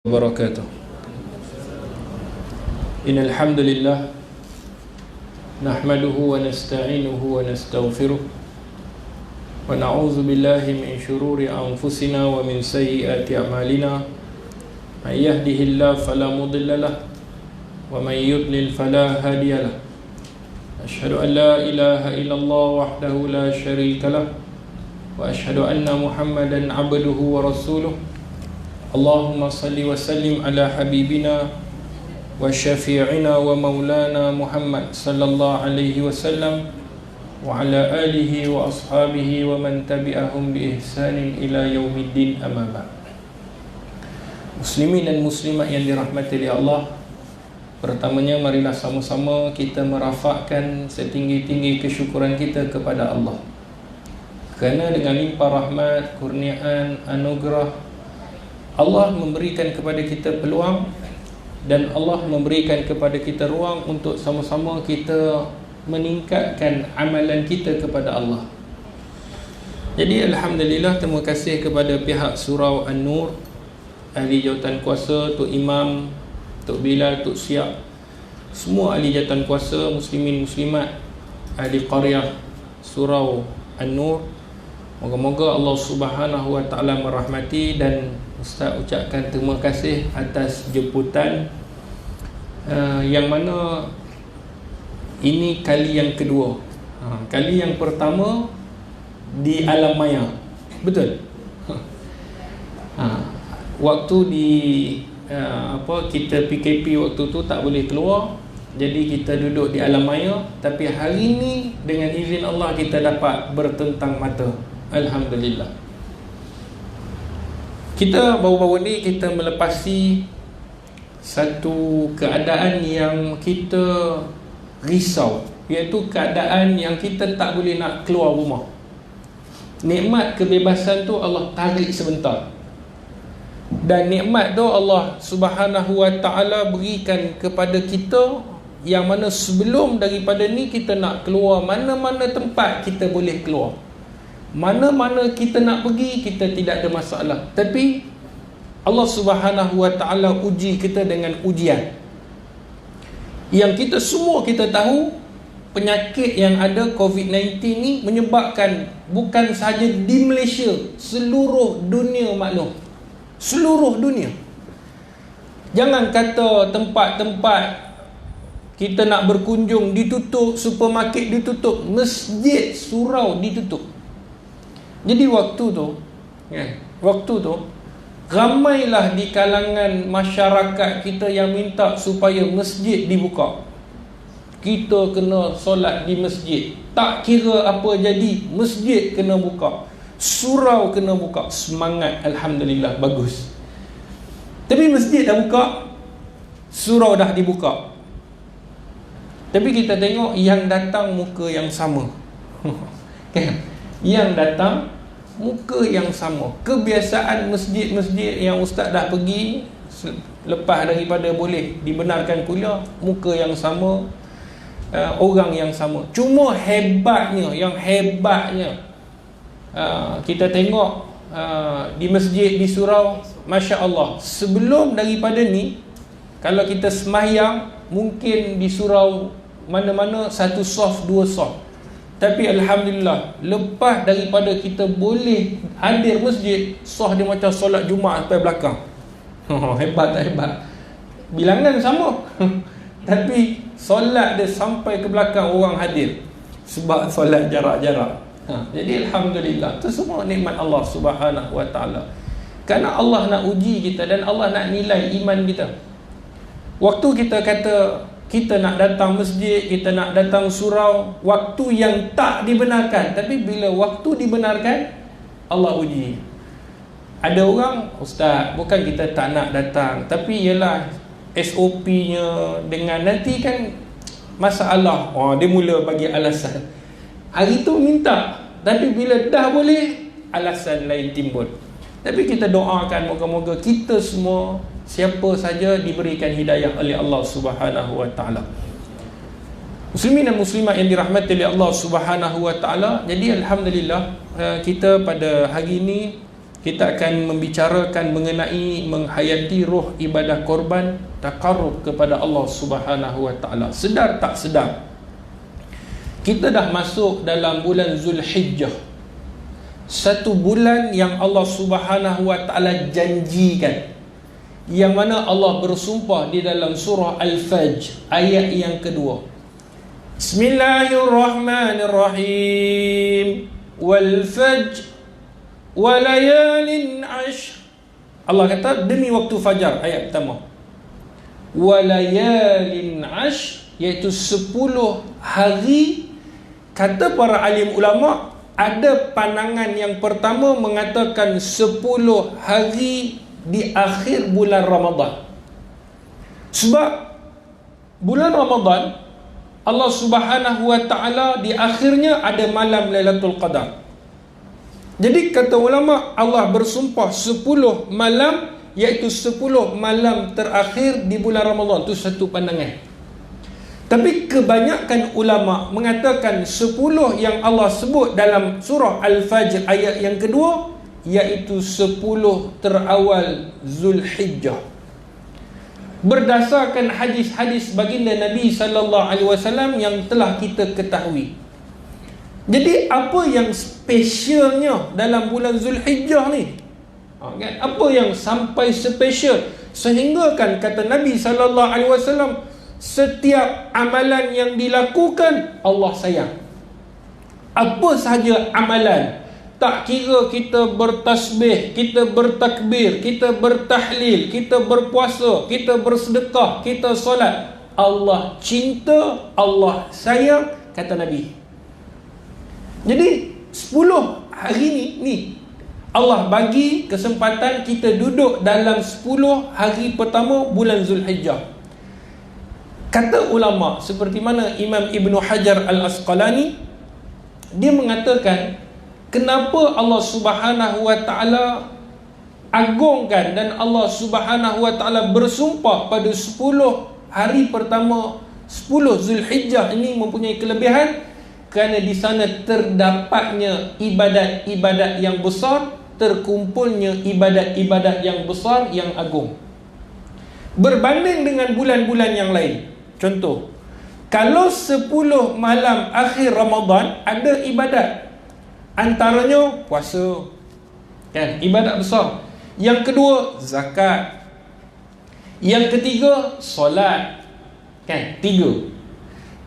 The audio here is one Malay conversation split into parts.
wabarakatuh. Innal hamdalillah nahmaduhu wa nasta'inuhu wa nastaghfiruh wa na'udzu billahi min shururi anfusina wa min sayyiati a'malina. May yahdihillahu fala mudilla lahu wa may yudlil fala hadiya lahu. Asyhadu an la ilaha illallah wahdahu la syarika lahu wa asyhadu anna Muhammadan 'abduhu wa rasuluh. Allahumma salli wa sallim ala habibina wa syafi'ina wa maulana Muhammad sallallahu alaihi wasallam wa ala alihi wa ashabihi wa man tabi'ahum bi ihsanin ila yaumiddin, amma ba'd. Muslimin dan muslimat yang dirahmati oleh Allah, pertamanya marilah sama-sama kita merafakkan setinggi-tinggi kesyukuran kita kepada Allah, kerana dengan limpah rahmat, kurniaan, anugerah Allah memberikan kepada kita peluang dan Allah memberikan kepada kita ruang untuk sama-sama kita meningkatkan amalan kita kepada Allah. Jadi alhamdulillah, terima kasih kepada pihak Surau An-Nur, ahli jawatan kuasa, Tok Imam, Tok Bilal, Tok Siap, semua ahli jawatan kuasa, muslimin muslimat, ahli qaryah Surau An-Nur. Moga-moga Allah Subhanahu wa taala merahmati, dan Ustaz ucapkan terima kasih atas jemputan yang mana ini kali yang kedua. Kali yang pertama di alam maya. Betul? Waktu di kita PKP waktu tu tak boleh keluar, jadi kita duduk di alam maya. Tapi hari ini dengan izin Allah kita dapat bertentang mata. Alhamdulillah. Kita baru-baru ni kita melepasi satu keadaan yang kita risau, iaitu keadaan yang kita tak boleh nak keluar rumah. Nikmat kebebasan tu Allah tarik sebentar, dan nikmat tu Allah Subhanahu wa taala berikan kepada kita, yang mana sebelum daripada ni kita nak keluar mana-mana tempat kita boleh keluar, mana-mana kita nak pergi kita tidak ada masalah. Tapi Allah Subhanahu wa taala uji kita dengan ujian yang kita semua kita tahu. Penyakit yang ada COVID-19 ni menyebabkan bukan sahaja di Malaysia, seluruh dunia maklum, seluruh dunia. Jangan kata tempat-tempat kita nak berkunjung ditutup, supermarket ditutup, masjid, surau ditutup. Jadi waktu tu ramailah di kalangan masyarakat kita yang minta supaya masjid dibuka. Kita kena solat di masjid, tak kira apa jadi, masjid kena buka, surau kena buka. Semangat, alhamdulillah, bagus. Tapi masjid dah buka, surau dah dibuka, tapi kita tengok yang datang muka yang sama. Yang datang muka yang sama. Kebiasaan masjid-masjid yang ustaz dah pergi lepas daripada boleh dibenarkan kuliah, muka yang sama, orang yang sama. Cuma hebatnya, kita tengok di masjid, di surau, Masya Allah, sebelum daripada ni, kalau kita sembahyang mungkin di surau mana-mana satu saf, dua saf. Tapi alhamdulillah, lepas daripada kita boleh hadir masjid, sah dia macam solat Jumaat sampai belakang. Hebat tak hebat? Bilangan sama tapi solat dia sampai ke belakang orang hadir, sebab solat jarak-jarak. Jadi alhamdulillah, itu semua nikmat Allah Subhanahu wa taala. Kerana Allah nak uji kita dan Allah nak nilai iman kita. Waktu kita kata kita nak datang masjid, kita nak datang surau, waktu yang tak dibenarkan. Tapi bila waktu dibenarkan, Allah uji. Ada orang, ustaz, bukan kita tak nak datang, tapi ialah SOP-nya dengan nanti kan masalah. Dia mula bagi alasan. Hari tu minta, tapi bila dah boleh, alasan lain timbul. Tapi kita doakan moga-moga kita semua, siapa saja, diberikan hidayah oleh Allah Subhanahu wa taala. Muslimin dan muslimat yang dirahmati oleh Allah Subhanahu wa taala. Jadi alhamdulillah, kita pada hari ini kita akan membicarakan mengenai menghayati roh ibadah korban, taqarrub kepada Allah Subhanahu wa taala. Sedar tak sedar, kita dah masuk dalam bulan Zulhijjah, satu bulan yang Allah Subhanahu wa taala janjikan, yang mana Allah bersumpah di dalam surah Al-Fajr ayat yang kedua. Bismillahirrahmanirrahim. Wal fajr wa layalin ashr. Allah kata demi waktu fajar, ayat pertama. Wa layalin ashr, iaitu 10 hari. Kata para alim ulama, ada pandangan yang pertama mengatakan 10 hari di akhir bulan Ramadan. Sebab bulan Ramadan Allah Subhanahu wa taala di akhirnya ada malam Lailatul Qadar. Jadi kata ulama, Allah bersumpah 10 malam, iaitu 10 malam terakhir di bulan Ramadan. Itu satu pandangan. Tapi kebanyakan ulama mengatakan 10 yang Allah sebut dalam surah Al-Fajr ayat yang kedua, iaitu 10 terawal Zulhijjah. Berdasarkan hadis-hadis baginda Nabi SAW yang telah kita ketahui. Jadi apa yang spesialnya dalam bulan Zulhijjah ni? Kan? Apa yang sampai spesial sehingga kan kata Nabi SAW, setiap amalan yang dilakukan Allah sayang. Apa sahaja amalan, tak kira kita bertasbih, kita bertakbir, kita bertahlil, kita berpuasa, kita bersedekah, kita solat, Allah cinta, Allah sayang, kata Nabi. Jadi 10 hari ni Allah bagi kesempatan kita duduk dalam 10 hari pertama bulan Zulhijjah. Kata ulama seperti mana Imam Ibn Hajar Al-Asqalani, dia mengatakan kenapa Allah Subhanahu wa taala agungkan dan Allah Subhanahu wa taala bersumpah pada 10 hari pertama 10 Zulhijjah ini mempunyai kelebihan, kerana di sana terdapatnya ibadat-ibadat yang besar, terkumpulnya ibadat-ibadat yang besar yang agung. Berbanding dengan bulan-bulan yang lain. Contoh, kalau 10 malam akhir Ramadan ada ibadat, antaranya puasa, kan, ibadat besar. Yang kedua, zakat. Yang ketiga, solat, kan, 3.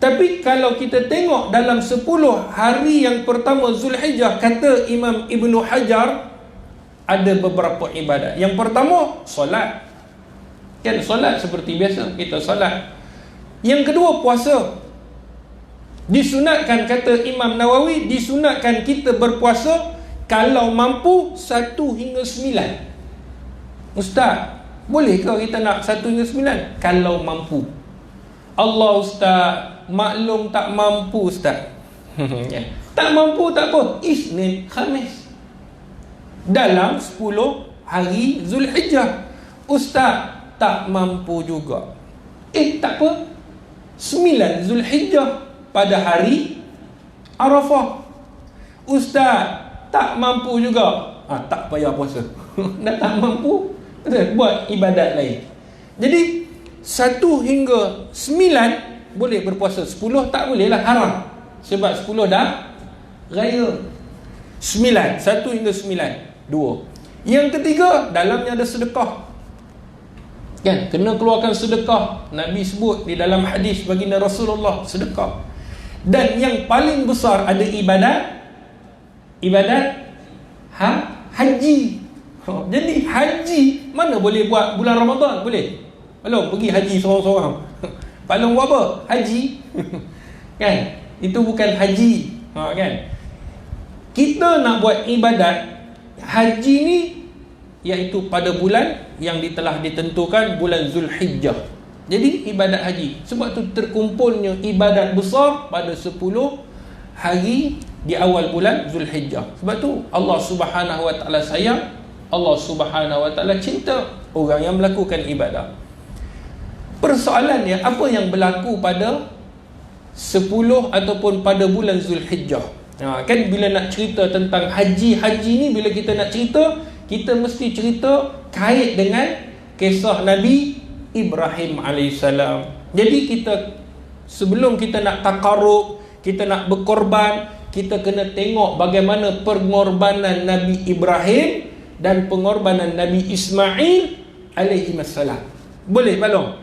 Tapi kalau kita tengok dalam 10 hari yang pertama Zulhijjah, kata Imam Ibn Hajar, ada beberapa ibadat. Yang pertama, solat, kan, solat seperti biasa kita solat. Yang kedua, puasa. Disunatkan, kata Imam Nawawi, disunatkan kita berpuasa kalau mampu 1 hingga 9. Ustaz, bolehkah kita nak 1 hingga 9? Kalau mampu. Allah Ustaz, maklum tak mampu Ustaz. Tak mampu tak apa, Isnin, Khamis dalam 10 hari Zulhijjah. Ustaz, tak mampu juga. Tak apa, 9 Zulhijjah pada hari Arafah. Ustaz, tak mampu juga. Tak payah puasa. Dah tak mampu, buat ibadat lain. Jadi 1 hingga 9 boleh berpuasa. 10 tak boleh lah, haram. Sebab 10 dah raya. 9, 1 hingga 9, 2. Yang ketiga, dalamnya ada sedekah, kan, kena keluarkan sedekah. Nabi sebut di dalam hadis baginda Rasulullah, sedekah. Dan yang paling besar ada ibadat haji. Jadi haji mana boleh buat bulan Ramadan? Boleh? Belum, pergi haji seorang-seorang. Pak Long buat apa? Haji. Kan? Itu bukan haji. Kan? Kita nak buat ibadat haji ni, iaitu pada bulan yang telah ditentukan, bulan Zulhijjah. Jadi ibadat haji. Sebab tu terkumpulnya ibadat besar pada 10 hari di awal bulan Zulhijjah. Sebab tu Allah Subhanahu wa taala sayang, Allah Subhanahu wa taala cinta orang yang melakukan ibadah. Persoalannya, apa yang berlaku pada 10 ataupun pada bulan Zulhijjah? Kan bila nak cerita tentang haji ni, bila kita nak cerita, kita mesti cerita kait dengan kisah Nabi Ibrahim alaihissalam. Jadi kita, sebelum kita nak takarrub, kita nak berkorban, kita kena tengok bagaimana pengorbanan Nabi Ibrahim dan pengorbanan Nabi Ismail alaihi wassalam. Boleh balong?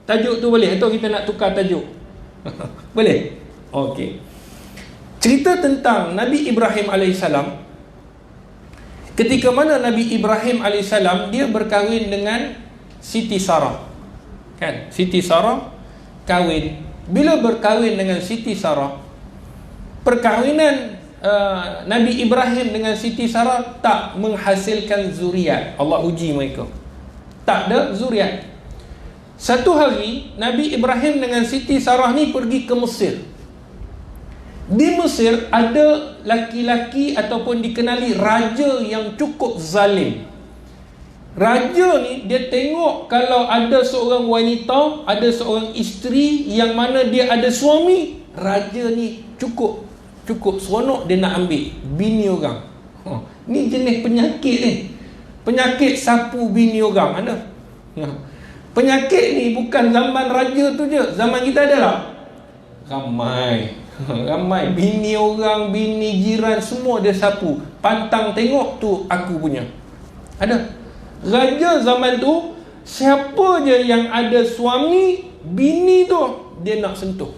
Tajuk tu boleh atau kita nak tukar tajuk? Boleh? Okey. Cerita tentang Nabi Ibrahim alaihissalam. Ketika mana Nabi Ibrahim alaihissalam dia berkahwin dengan Siti Sarah. Kan? Siti Sarah kahwin. Bila berkahwin dengan Siti Sarah, perkahwinan Nabi Ibrahim dengan Siti Sarah tak menghasilkan zuriat. Allah uji mereka. Tak ada zuriat. Satu hari Nabi Ibrahim dengan Siti Sarah ni pergi ke Mesir. Di Mesir ada laki-laki ataupun dikenali raja yang cukup zalim. Raja ni dia tengok kalau ada seorang wanita, ada seorang isteri yang mana dia ada suami, raja ni cukup seronok dia nak ambil bini orang. Ni jenis penyakit ni. Penyakit sapu bini orang ada. Penyakit ni bukan zaman raja tu je, zaman kita ada tak? Ramai bini orang, bini jiran semua dia sapu. Pantang tengok tu aku punya. Ada. Raja zaman tu, siapa je yang ada suami, bini tu dia nak sentuh.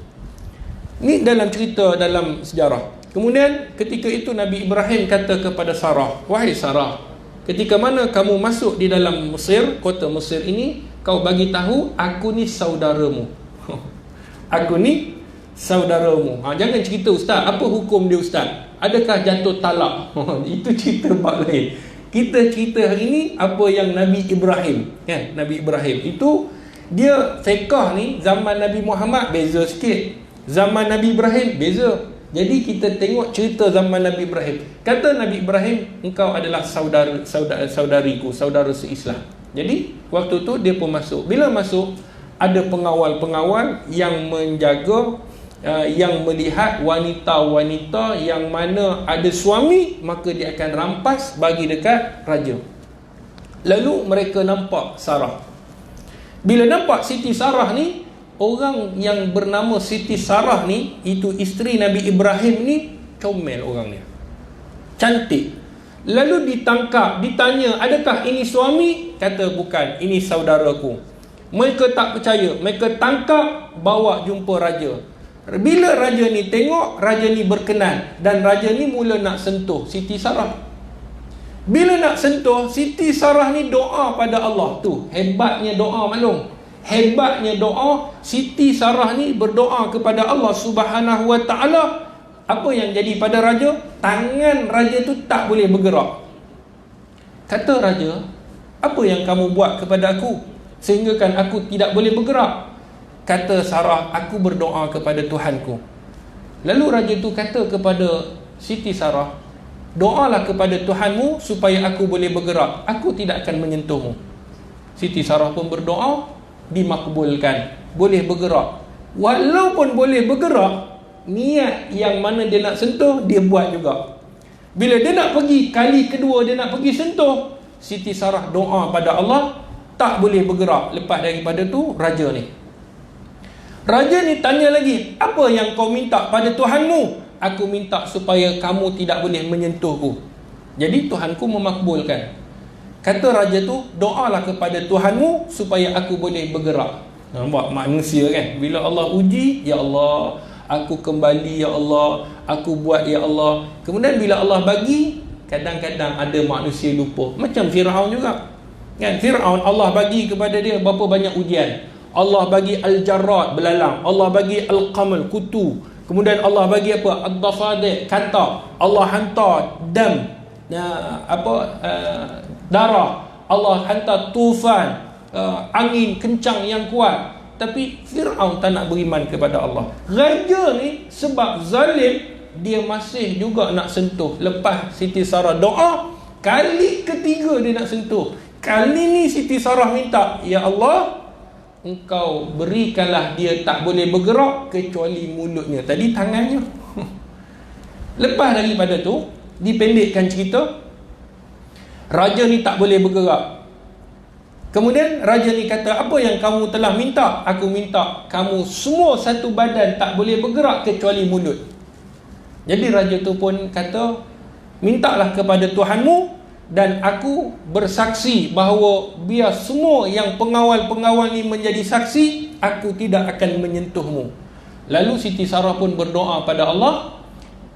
Ni dalam cerita dalam sejarah. Kemudian ketika itu Nabi Ibrahim kata kepada Sarah, "Wahai Sarah, ketika mana kamu masuk di dalam Mesir, kota Mesir ini, kau bagi tahu aku ni saudaramu." Aku ni saudaramu. Jangan cerita ustaz, apa hukum dia ustaz? Adakah jatuh talak? Itu cerita bab lain. Kita cerita hari ni apa yang Nabi Ibrahim, kan? Nabi Ibrahim itu dia fiqh ni zaman Nabi Muhammad beza sikit. Zaman Nabi Ibrahim beza. Jadi kita tengok cerita zaman Nabi Ibrahim. Kata Nabi Ibrahim, engkau adalah saudariku, saudara se-Islam. Jadi waktu tu dia pun masuk. Bila masuk, ada pengawal-pengawal yang menjaga, yang melihat wanita-wanita yang mana ada suami, maka dia akan rampas bagi dekat raja. Lalu mereka nampak Sarah. Bila nampak Siti Sarah ni, orang yang bernama Siti Sarah ni, itu isteri Nabi Ibrahim ni, comel orangnya, cantik. Lalu ditangkap, ditanya, adakah ini suami? Kata bukan, ini saudaraku. Mereka tak percaya, mereka tangkap, bawa jumpa raja. Bila raja ni tengok, raja ni berkenan, dan raja ni mula nak sentuh Siti Sarah. Bila nak sentuh, Siti Sarah ni doa pada Allah. Tu hebatnya doa, maklum. Hebatnya doa. Siti Sarah ni berdoa kepada Allah Subhanahu wa ta'ala. Apa yang jadi pada raja? Tangan raja tu tak boleh bergerak. Kata raja, apa yang kamu buat kepada aku sehingga kan aku tidak boleh bergerak? Kata Sarah, aku berdoa kepada Tuhanku. Lalu raja tu kata kepada Siti Sarah, doalah kepada Tuhanmu supaya aku boleh bergerak. Aku tidak akan menyentuhmu. Siti Sarah pun berdoa, dimakbulkan, boleh bergerak. Walaupun boleh bergerak, niat yang mana dia nak sentuh, dia buat juga. Bila dia nak pergi, kali kedua dia nak pergi sentuh, Siti Sarah doa pada Allah, tak boleh bergerak. Lepas daripada tu, raja ni tanya lagi, apa yang kau minta pada Tuhanmu? Aku minta supaya kamu tidak boleh menyentuhku. Jadi Tuhanku memakbulkan. Kata raja tu, doalah kepada Tuhanmu supaya aku boleh bergerak. Nampak manusia kan? Bila Allah uji, ya Allah, aku kembali, ya Allah, aku buat, ya Allah. Kemudian bila Allah bagi, kadang-kadang ada manusia lupa. Macam Fir'aun juga kan? Fir'aun, Allah bagi kepada dia berapa banyak ujian. Allah bagi al-jarrad, belalang. Allah bagi al-qamal, kutu. Kemudian Allah bagi apa? Ad-dafadi', kata. Allah hantar dam, darah. Allah hantar tufan, angin kencang yang kuat. Tapi Fir'aun tak nak beriman kepada Allah. Raja ni sebab zalim, dia masih juga nak sentuh. Lepas Siti Sarah doa, kali ketiga dia nak sentuh. Kali ni Siti Sarah minta, ya Allah, engkau berikanlah dia tak boleh bergerak kecuali mulutnya. Tadi tangannya. Lepas daripada tu, dipendekkan cerita, Raja ni tak boleh bergerak. Kemudian raja ni kata, apa yang kamu telah minta? Aku minta kamu semua satu badan tak boleh bergerak kecuali mulut. Jadi raja tu pun kata, mintalah kepada Tuhanmu, dan aku bersaksi bahawa biar semua yang pengawal-pengawal ni menjadi saksi, aku tidak akan menyentuhmu. Lalu Siti Sarah pun berdoa pada Allah,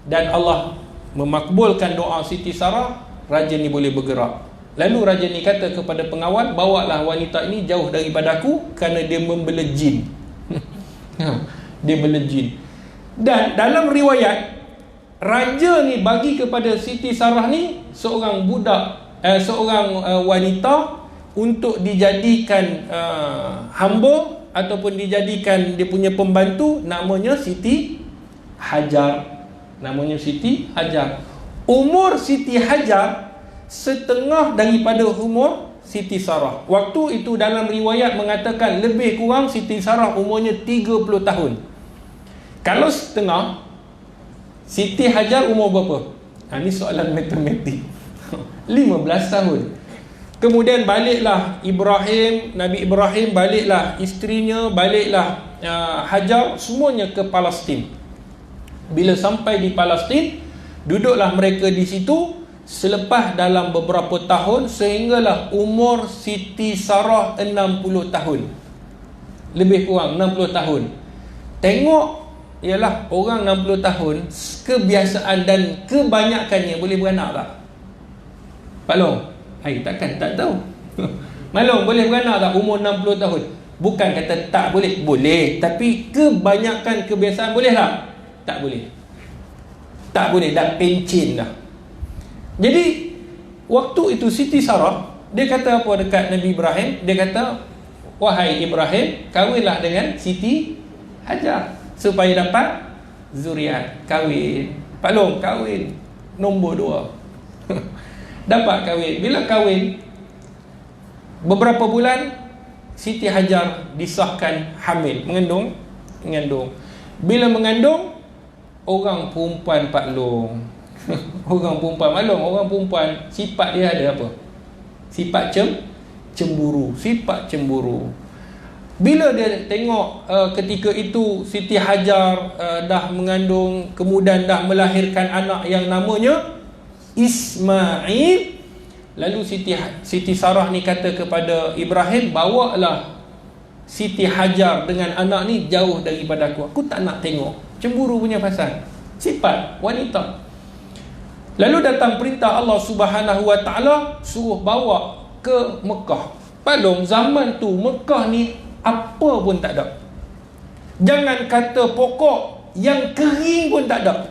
dan Allah memakbulkan doa Siti Sarah. Raja ni boleh bergerak. Lalu raja ni kata kepada pengawal, bawalah wanita ini jauh daripada aku, kerana dia membela jin. Dia bela jin. Dan dalam riwayat, raja ni bagi kepada Siti Sarah ni seorang budak, seorang wanita untuk dijadikan hamba ataupun dijadikan dia punya pembantu, namanya Siti Hajar. Namanya Siti Hajar. Umur Siti Hajar setengah daripada umur Siti Sarah. Waktu itu dalam riwayat mengatakan lebih kurang Siti Sarah umurnya 30 tahun. Kalau setengah, Siti Hajar umur berapa? Ini soalan matematik. 15 tahun. Kemudian baliklah Ibrahim, Nabi Ibrahim, baliklah isterinya, baliklah Hajar, semuanya ke Palestin. Bila sampai di Palestin, duduklah mereka di situ. Selepas dalam beberapa tahun, sehinggalah umur Siti Sarah 60 tahun. Lebih kurang 60 tahun. Tengok, ialah orang 60 tahun, kebiasaan dan kebanyakannya boleh beranak tak? Pak Long, takkan tak tahu. Malong, boleh beranak tak umur 60 tahun? Bukan kata tak boleh, boleh. Tapi kebanyakan kebiasaan boleh tak? Tak boleh. Tak boleh, dah pencin dah. Jadi, waktu itu Siti Sarah, dia kata apa dekat Nabi Ibrahim? Dia kata, wahai Ibrahim, kahwinlah dengan Siti Hajar supaya dapat zuriat. Kahwin. Pak Long, kahwin. Nombor 2. Dapat kahwin. Bila kahwin, beberapa bulan, Siti Hajar disahkan hamil. Mengandung. Bila mengandung, orang perempuan Pak Long, orang perempuan Pak Long, orang perempuan, sifat dia ada apa? Sifat cemburu. Sifat cemburu. Bila dia tengok ketika itu Siti Hajar dah mengandung, kemudian dah melahirkan anak yang namanya Ismail, lalu Siti Sarah ni kata kepada Ibrahim, bawalah Siti Hajar dengan anak ni jauh daripada aku. Aku tak nak tengok. Cemburu punya pasal. Sifat wanita. Lalu datang perintah Allah Subhanahu Wa Taala suruh bawa ke Mekah. Padahal zaman tu Mekah ni apa pun tak ada. Jangan kata pokok, yang kering pun tak ada.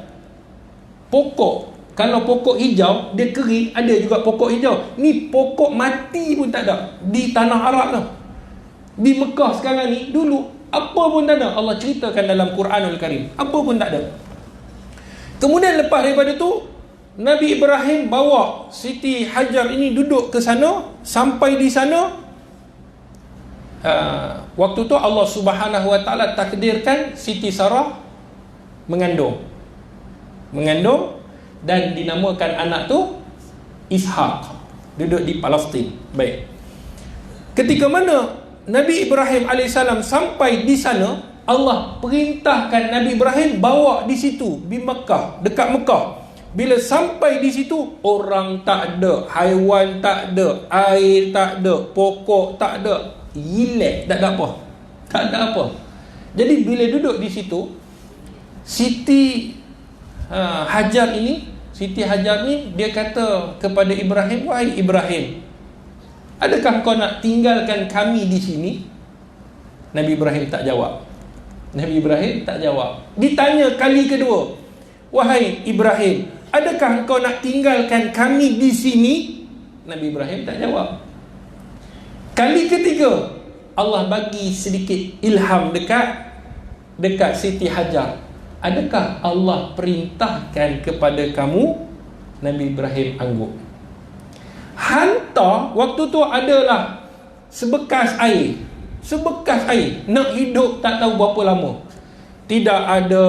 Pokok, kalau pokok hijau dia kering, ada juga pokok hijau. Ni pokok mati pun tak ada di tanah Arab tu. Di Mekah sekarang ni, dulu apa pun tak ada. Allah ceritakan dalam Quranul Karim, apa pun tak ada. Kemudian lepas daripada tu, Nabi Ibrahim bawa Siti Hajar ini duduk ke sana. Sampai di sana, waktu tu Allah Subhanahu Wa Taala takdirkan Siti Sarah mengandung dan dinamakan anak tu Ishak. Duduk di Palestin. Baik. Ketika mana Nabi Ibrahim AS sampai di sana, Allah perintahkan Nabi Ibrahim bawa di situ, di Mekah, dekat Mekah. Bila sampai di situ, orang tak ada, haiwan tak ada, air tak ada, pokok tak ada, relax, tak ada apa. Tak ada apa. Jadi bila duduk di situ, Siti Hajar ni, dia kata kepada Ibrahim, wahai Ibrahim, adakah kau nak tinggalkan kami di sini? Nabi Ibrahim tak jawab. Ditanya kali kedua, wahai Ibrahim, adakah kau nak tinggalkan kami di sini? Nabi Ibrahim tak jawab. Kali ketiga, Allah bagi sedikit ilham dekat Siti Hajar. Adakah Allah perintahkan kepada kamu? Nabi Ibrahim angguk. Hantar waktu tu adalah sebekas air, nak hidup tak tahu berapa lama. tidak ada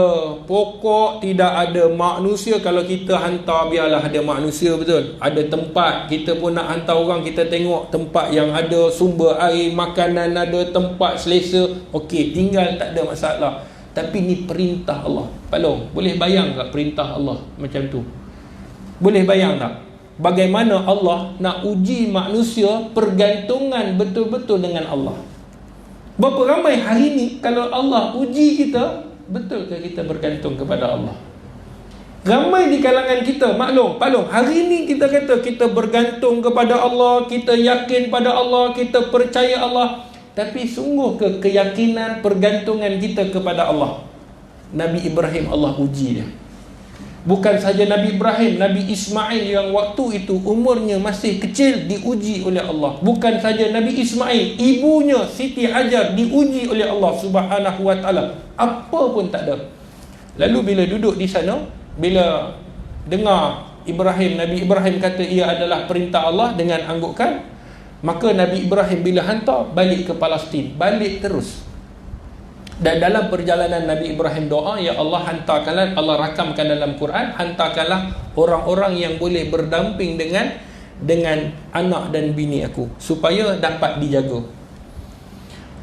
pokok, tidak ada manusia. Kalau kita hantar, biarlah ada manusia, betul. Ada tempat, kita pun nak hantar orang, kita tengok tempat yang ada sumber air, makanan ada, tempat selesa, okey, tinggal, tak ada masalah. Tapi ni perintah Allah. Palong, boleh bayang tak perintah Allah macam tu? Boleh bayang tak? Bagaimana Allah nak uji manusia pergantungan betul-betul dengan Allah. Berapa ramai hari ni kalau Allah uji kita, betulkah kita bergantung kepada Allah? Ramai di kalangan kita, maklum, hari ni kita kata kita bergantung kepada Allah, kita yakin pada Allah, kita percaya Allah. Tapi sungguh ke keyakinan pergantungan kita kepada Allah? Nabi Ibrahim Allah uji dia. Bukan saja Nabi Ibrahim, Nabi Ismail yang waktu itu umurnya masih kecil diuji oleh Allah. Bukan saja Nabi Ismail, ibunya Siti Hajar diuji oleh Allah Subhanahu wa taala. Apa pun tak ada. Lalu bila duduk di sana, bila dengar Nabi Ibrahim kata ia adalah perintah Allah dengan anggukan, maka Nabi Ibrahim bila hantar balik ke Palestin, balik terus. Dan dalam perjalanan Nabi Ibrahim doa, ya Allah hantarkanlah, Allah rakamkan dalam Quran, hantarkanlah orang-orang yang boleh berdamping dengan anak dan bini aku supaya dapat dijaga.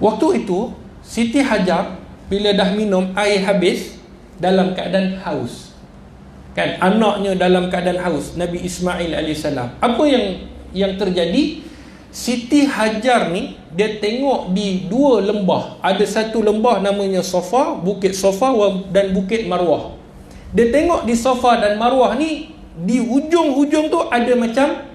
Waktu itu Siti Hajar bila dah minum air habis dalam keadaan haus. Kan, anaknya dalam keadaan haus, Nabi Ismail AS. Apa yang terjadi? Siti Hajar ni dia tengok di dua lembah. Ada satu lembah namanya Safa, Bukit Safa dan Bukit Marwah. Dia tengok di Safa dan Marwah ni, di hujung-hujung tu ada macam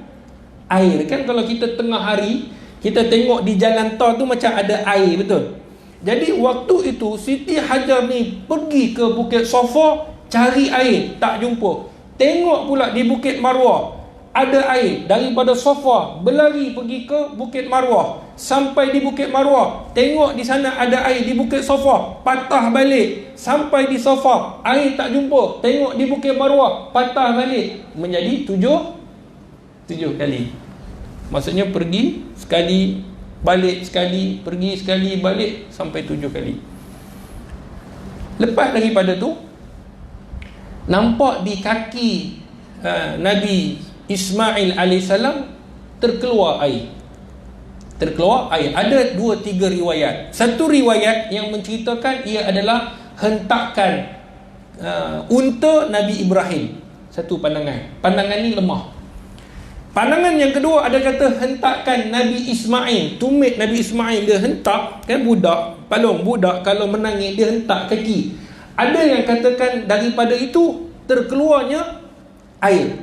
air. Kan kalau kita tengah hari, kita tengok di jalan tol tu macam ada air, betul? Jadi waktu itu Siti Hajar ni pergi ke Bukit Safa cari air, tak jumpa. Tengok pula di Bukit Marwah ada air. Daripada Safa berlari pergi ke Bukit Marwah, sampai di Bukit Marwah tengok di sana ada air. Di Bukit Safa patah balik, sampai di Safa air tak jumpa, tengok di Bukit Marwah patah balik. Menjadi tujuh kali. Maksudnya pergi sekali, balik sekali, pergi sekali, balik, sampai 7 kali. Lepas daripada tu, nampak di kaki Nabi Ismail AS terkeluar air. Ada 2-3 riwayat. Satu riwayat yang menceritakan ia adalah hentakan unta Nabi Ibrahim. Satu pandangan. Pandangan ni lemah. Pandangan yang kedua ada kata hentakan Nabi Ismail. Tumit Nabi Ismail dia hentak. Kan budak kalau menangis dia hentak kaki. Ada yang katakan daripada itu terkeluarnya air.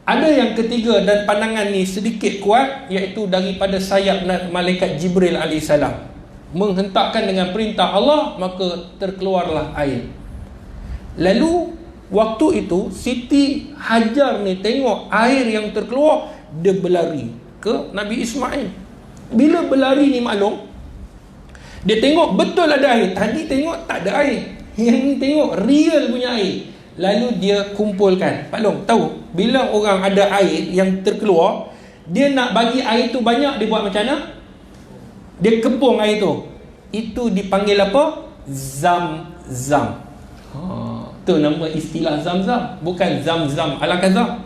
Ada yang ketiga dan pandangan ni sedikit kuat, iaitu daripada sayap malaikat Jibril AS. Menghentakkan dengan perintah Allah, maka terkeluarlah air. Lalu waktu itu Siti Hajar ni tengok air yang terkeluar, dia berlari ke Nabi Ismail. Bila berlari ni maklum, dia tengok betul ada air. Tadi tengok tak ada air, yang ni tengok real punya air. Lalu dia kumpulkan. Pak Long tahu, bila orang ada air yang terkeluar, dia nak bagi air tu banyak, dia buat macam mana? Dia kepung air tu. Itu dipanggil apa? Zam-zam. Tu nama istilah zam-zam. Bukan zam-zam ala Kazam.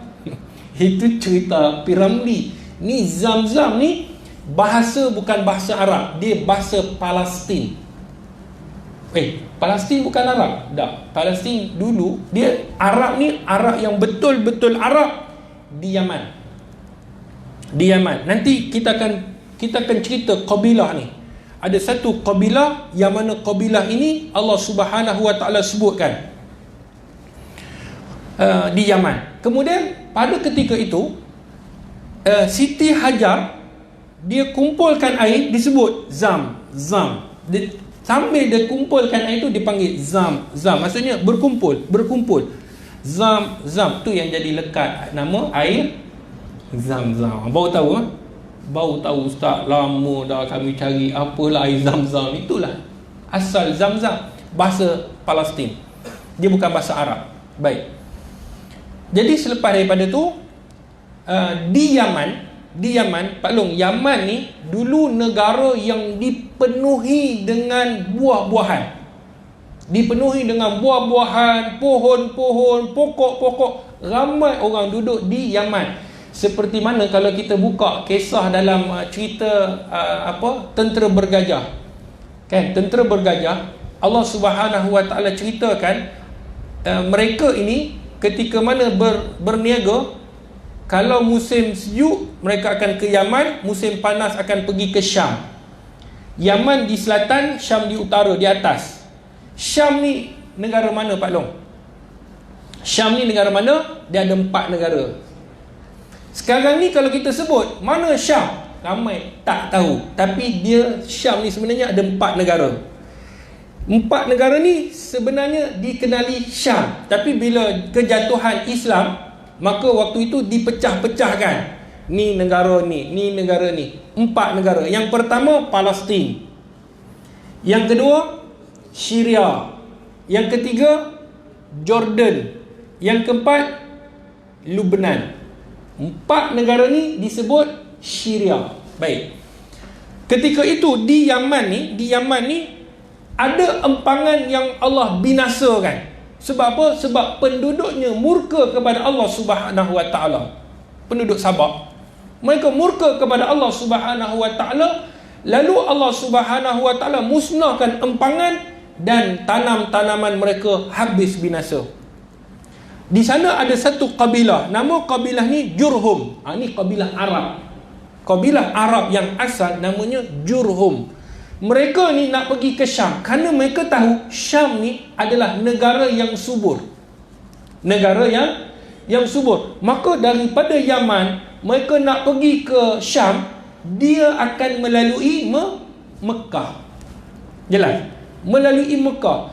Itu cerita Piramli. Ni zam-zam ni bahasa bukan bahasa Arab, dia bahasa Palestin. Palestin bukan Arab. Tak. Palestin dulu dia Arab ni, Arab yang betul-betul Arab di Yaman. Di Yaman. Nanti kita akan cerita kabilah ni. Ada satu kabilah yang mana kabilah ini Allah Subhanahu wa taala sebutkan di Yaman. Kemudian pada ketika itu Siti Hajar dia kumpulkan air, disebut zam. Sambil dia kumpulkan air itu dipanggil zam. Maksudnya berkumpul. Zam. Tu yang jadi lekat nama air Zam-Zam. Baru tahu Ustaz, lama dah kami cari apalah air Zam-Zam. Itulah asal Zam-Zam. Bahasa Palestin. Dia bukan bahasa Arab. Baik. Jadi selepas daripada tu di Yaman, Pak Long, Yaman ni dulu negara yang dipenuhi dengan buah-buahan. dipenuhi dengan buah-buahan, pohon-pohon, pokok-pokok. Ramai orang duduk di Yaman. Seperti mana kalau kita buka kisah dalam cerita tentera bergajah. Kan, tentera bergajah, Allah Subhanahu Wa Taala ceritakan mereka ini ketika mana berniaga, kalau musim sejuk mereka akan ke Yaman, musim panas akan pergi ke Syam. Yaman di selatan, Syam di utara, di atas. Syam ni negara mana Pak Long? Syam ni negara mana? Dia ada 4 negara. Sekarang ni kalau kita sebut mana Syam, ramai tak tahu. Tapi dia, Syam ni sebenarnya ada 4 negara. 4 negara ni sebenarnya dikenali Syam. Tapi bila kejatuhan Islam, maka waktu itu dipecah-pecahkan. Ni negara ni, ni negara ni. 4 negara. Yang pertama Palestin. Yang kedua Syria. Yang ketiga Jordan. Yang keempat Lebanon. 4 negara ni disebut Syria. Baik. Ketika itu di Yaman ni ada empangan yang Allah binasakan. Sebab apa? Sebab penduduknya murka kepada Allah Subhanahu Wa Taala. Penduduk Sabah, mereka murka kepada Allah Subhanahu Wa Taala. Lalu Allah Subhanahu Wa Taala musnahkan empangan dan tanam-tanaman mereka habis binasa. Di sana ada satu kabilah, nama kabilah ni Jurhum. Ni kabilah Arab. Kabilah Arab yang asal namanya Jurhum. Mereka ni nak pergi ke Syam kerana mereka tahu Syam ni adalah negara yang subur. Negara yang subur. Maka daripada Yaman mereka nak pergi ke Syam, dia akan melalui Mekah. Jelas? Melalui Mekah.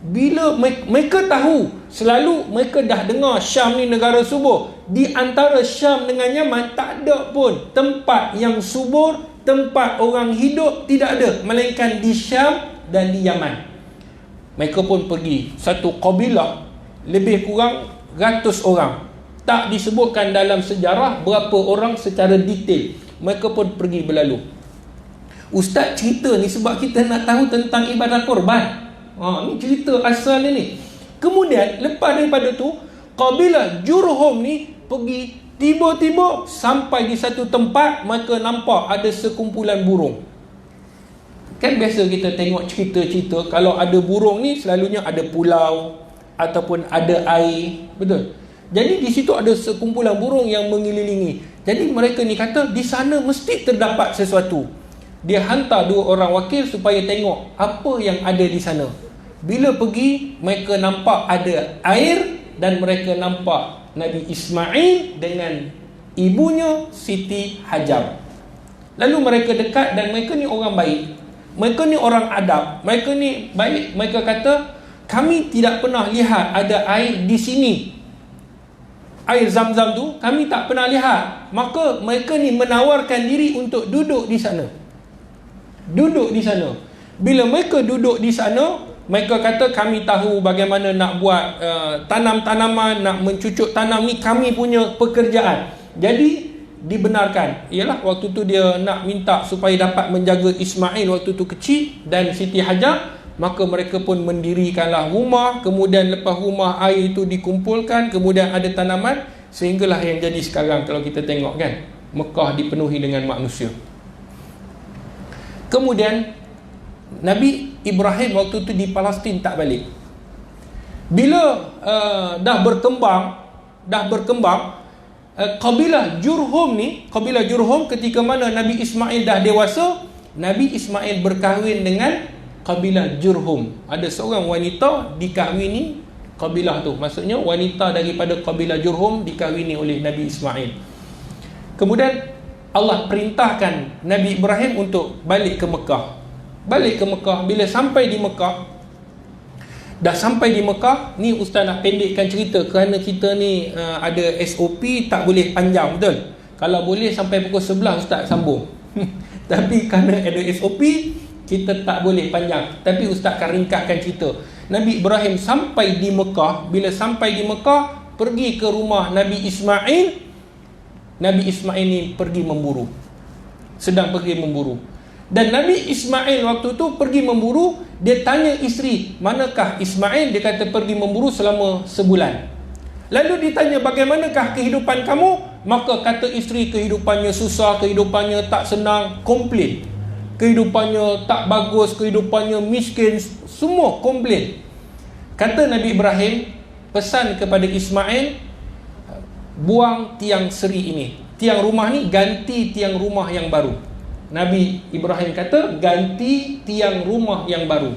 Bila mereka tahu, selalu mereka dah dengar Syam ni negara subur. Di antara Syam dengan Yaman tak ada pun tempat yang subur, tempat orang hidup, tidak ada, melainkan di Syam dan di Yaman. Mereka pun pergi. Satu kabilah lebih kurang ratus orang. Tak disebutkan dalam sejarah berapa orang secara detail. Mereka pun pergi berlalu. Ustaz cerita ni sebab kita nak tahu tentang ibadah korban. Ni cerita asal ni. Kemudian lepas daripada tu, kabilah Jurhum ni pergi, tiba-tiba sampai di satu tempat, mereka nampak ada sekumpulan burung. Kan biasa kita tengok cerita-cerita, kalau ada burung ni selalunya ada pulau ataupun ada air. Betul? Jadi di situ ada sekumpulan burung yang mengelilingi. Jadi mereka ni kata di sana mesti terdapat sesuatu. Dia hantar 2 orang wakil supaya tengok apa yang ada di sana. Bila pergi, mereka nampak ada air dan mereka nampak Nabi Ismail dengan ibunya Siti Hajar. Lalu mereka dekat dan mereka ni orang baik. Mereka ni orang adab. Mereka ni baik. Mereka kata, kami tidak pernah lihat ada air di sini. Air Zam-Zam tu kami tak pernah lihat. Maka mereka ni menawarkan diri untuk duduk di sana. Duduk di sana. Bila mereka duduk di sana, mereka kata kami tahu bagaimana nak buat tanam-tanaman, nak mencucuk tanam ni kami punya pekerjaan. Jadi dibenarkan. Ialah waktu tu dia nak minta supaya dapat menjaga Ismail waktu tu kecil dan Siti Hajar. Maka mereka pun mendirikanlah rumah. Kemudian lepas rumah, air itu dikumpulkan. Kemudian ada tanaman. Sehinggalah yang jadi sekarang kalau kita tengok kan, Mekah dipenuhi dengan manusia. Kemudian Nabi Ibrahim waktu itu di Palestin tak balik. Bila dah berkembang, kabilah Jurhum ni, kabilah Jurhum ketika mana Nabi Ismail dah dewasa, Nabi Ismail berkahwin dengan kabilah Jurhum. Ada seorang wanita dikahwini kabilah tu. Maksudnya wanita daripada kabilah Jurhum dikahwini oleh Nabi Ismail. Kemudian Allah perintahkan Nabi Ibrahim untuk balik ke Mekah. Balik ke Mekah. Bila sampai di Mekah, dah sampai di Mekah, ni Ustaz nak pendekkan cerita kerana kita ni ada SOP, tak boleh panjang, betul? Kalau boleh sampai pukul 11 Ustaz sambung. Tapi kerana ada SOP, kita tak boleh panjang. Tapi Ustaz akan ringkaskan cerita. Nabi Ibrahim sampai di Mekah. Bila sampai di Mekah, pergi ke rumah Nabi Ismail. Nabi Ismail ni pergi memburu. Sedang pergi memburu. Dan Nabi Ismail waktu tu pergi memburu. Dia tanya isteri, manakah Ismail? Dia kata pergi memburu selama sebulan. Lalu ditanya, bagaimanakah kehidupan kamu? Maka kata isteri, kehidupannya susah, kehidupannya tak senang, komplain. Kehidupannya tak bagus, kehidupannya miskin, semua komplain. Kata Nabi Ibrahim, pesan kepada Ismail, buang tiang seri ini. Tiang rumah ni ganti tiang rumah yang baru. Nabi Ibrahim kata, ganti tiang rumah yang baru.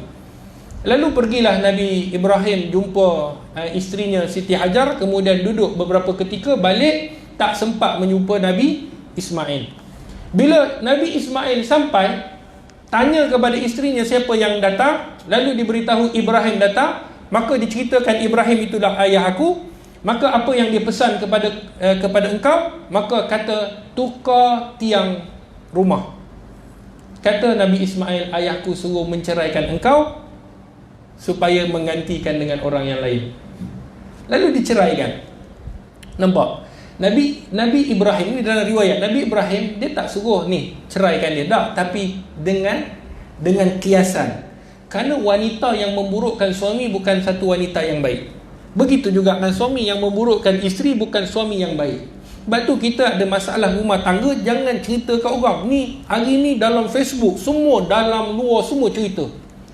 Lalu pergilah Nabi Ibrahim jumpa isterinya Siti Hajar, kemudian duduk beberapa ketika, balik, tak sempat menjumpa Nabi Ismail. Bila Nabi Ismail sampai, tanya kepada isterinya siapa yang datang, lalu diberitahu Ibrahim datang, maka diceritakan Ibrahim itulah ayah aku. Maka apa yang dia pesan kepada engkau? Maka kata, tukar tiang rumah. Kata Nabi Ismail, ayahku suruh menceraikan engkau supaya menggantikan dengan orang yang lain. Lalu diceraikan. Nampak? Nabi Ibrahim ni dalam riwayat, Nabi Ibrahim dia tak suruh ni ceraikan dia, tak, tapi dengan kiasan. Kerana wanita yang memburukkan suami bukan satu wanita yang baik. Begitu juga kan suami yang memburukkan isteri bukan suami yang baik. Sebab tu kita ada masalah rumah tangga, jangan cerita kat orang. Ni hari ni dalam Facebook, semua dalam luar semua cerita.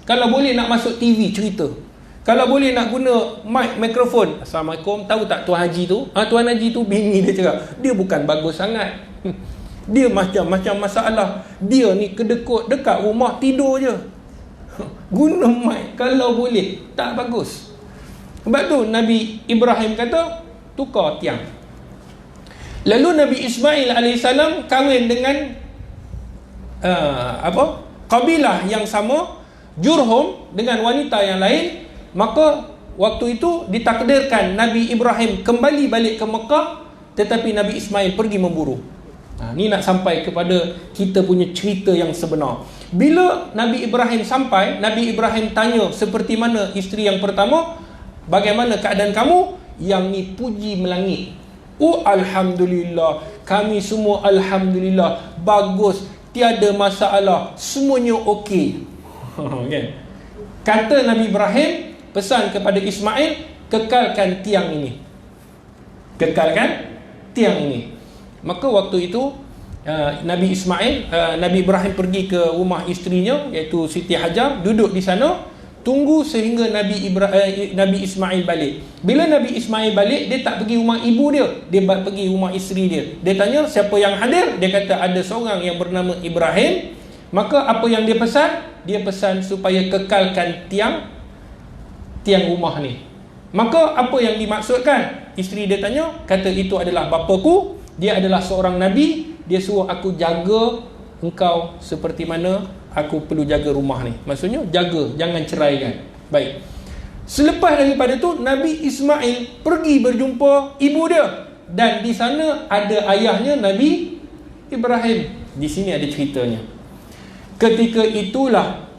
Kalau boleh nak masuk TV, cerita. Kalau boleh nak guna mikrofon, Assalamualaikum, tahu tak Tuan Haji tu? Tuan Haji tu bini dia cakap, dia bukan bagus sangat. Dia macam-macam masalah. Dia ni kedekut dekat rumah tidur je. Guna mic kalau boleh, tak bagus. Sebab tu Nabi Ibrahim kata, tukar tiang. Lalu Nabi Ismail AS kahwin dengan kabilah yang sama, Jurhum, dengan wanita yang lain. Maka waktu itu ditakdirkan Nabi Ibrahim kembali balik ke Mekah, tetapi Nabi Ismail pergi memburu. Ni nak sampai kepada kita punya cerita yang sebenar. Bila Nabi Ibrahim sampai, Nabi Ibrahim tanya seperti mana isteri yang pertama, bagaimana keadaan kamu? Yang ni puji melangit. Oh, Alhamdulillah, kami semua Alhamdulillah, bagus, tiada masalah, semuanya okey. Okay. Kata Nabi Ibrahim, pesan kepada Ismail, kekalkan tiang ini. Kekalkan tiang ini. Maka waktu itu Nabi Ibrahim pergi ke rumah isterinya, iaitu Siti Hajar, duduk di sana, tunggu sehingga Nabi Ismail balik. Bila Nabi Ismail balik, dia tak pergi rumah ibu dia, dia pergi rumah isteri dia. Dia tanya siapa yang hadir, dia kata ada seorang yang bernama Ibrahim. Maka apa yang dia pesan? Dia pesan supaya kekalkan tiang rumah ni. Maka apa yang dimaksudkan? Isteri dia tanya, kata itu adalah bapaku, dia adalah seorang Nabi, dia suruh aku jaga engkau seperti mana aku perlu jaga rumah ni. Maksudnya jaga, jangan ceraikan. Baik. Selepas daripada tu, Nabi Ismail pergi berjumpa ibu dia, dan di sana ada ayahnya Nabi Ibrahim. Di sini ada ceritanya. Ketika itulah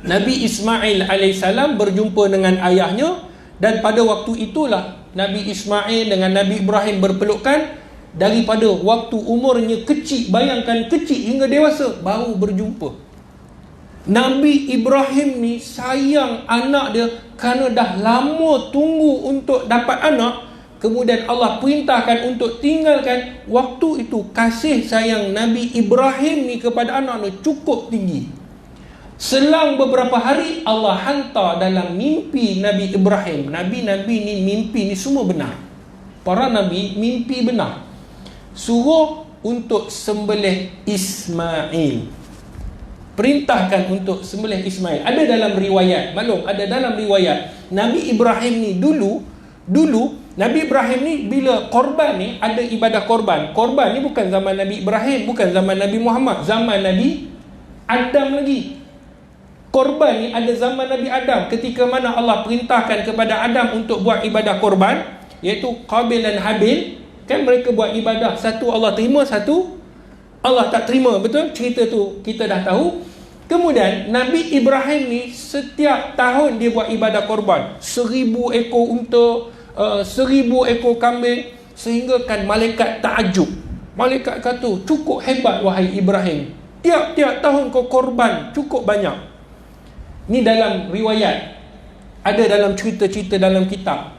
Nabi Ismail AS berjumpa dengan ayahnya, dan pada waktu itulah Nabi Ismail dengan Nabi Ibrahim berpelukan. Daripada waktu umurnya kecil, bayangkan kecil hingga dewasa, baru berjumpa. Nabi Ibrahim ni sayang anak dia kerana dah lama tunggu untuk dapat anak. Kemudian Allah perintahkan untuk tinggalkan. Waktu itu kasih sayang Nabi Ibrahim ni kepada anak dia cukup tinggi. Selang beberapa hari, Allah hantar dalam mimpi Nabi Ibrahim. Nabi-Nabi ni mimpi ni semua benar. Para Nabi mimpi benar. Suruh untuk sembelih Ismail. Perintahkan untuk sembelih Ismail. Ada dalam riwayat, maklum, ada dalam riwayat Nabi Ibrahim ni dulu Nabi Ibrahim ni bila korban ni, ada ibadah korban. Korban ni bukan zaman Nabi Ibrahim, bukan zaman Nabi Muhammad, zaman Nabi Adam lagi. Korban ni ada zaman Nabi Adam, ketika mana Allah perintahkan kepada Adam untuk buat ibadah korban, iaitu Qabil dan Habil. Kan mereka buat ibadah, satu Allah terima, satu Allah tak terima. Betul? Cerita tu kita dah tahu. Kemudian Nabi Ibrahim ni setiap tahun dia buat ibadah korban. 1000 ekor unta, 1000 ekor kambing, sehingga kan malaikat takjub. Malaikat kata, cukup hebat wahai Ibrahim. tiap-tiap tahun kau korban cukup banyak. Ni dalam riwayat, ada dalam cerita-cerita dalam kitab.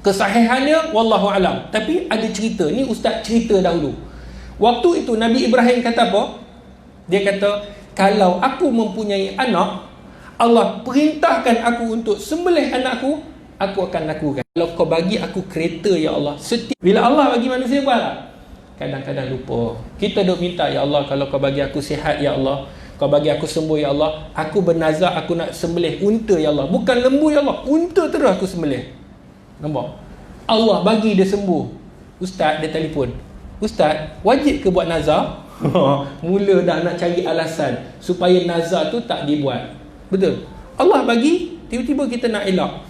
Kesahihannya wallahu alam, tapi ada cerita. Ni ustaz cerita dahulu. Waktu itu Nabi Ibrahim kata apa? Dia kata, kalau aku mempunyai anak, Allah perintahkan aku untuk sembelih anakku, aku akan lakukan. Kalau kau bagi aku kereta ya Allah, bila Allah bagi manusia buat tak? Kadang-kadang lupa. Kita duk minta, ya Allah, kalau kau bagi aku sihat ya Allah, kau bagi aku sembuh ya Allah, aku bernazar aku nak sembelih unta ya Allah. Bukan lembu ya Allah, unta terus aku sembelih. Nampak? Allah bagi dia sembuh. Ustaz dia telefon, Ustaz, wajib ke buat nazar? Mula dah nak cari alasan supaya nazar tu tak dibuat. Betul? Allah bagi, tiba-tiba kita nak elak.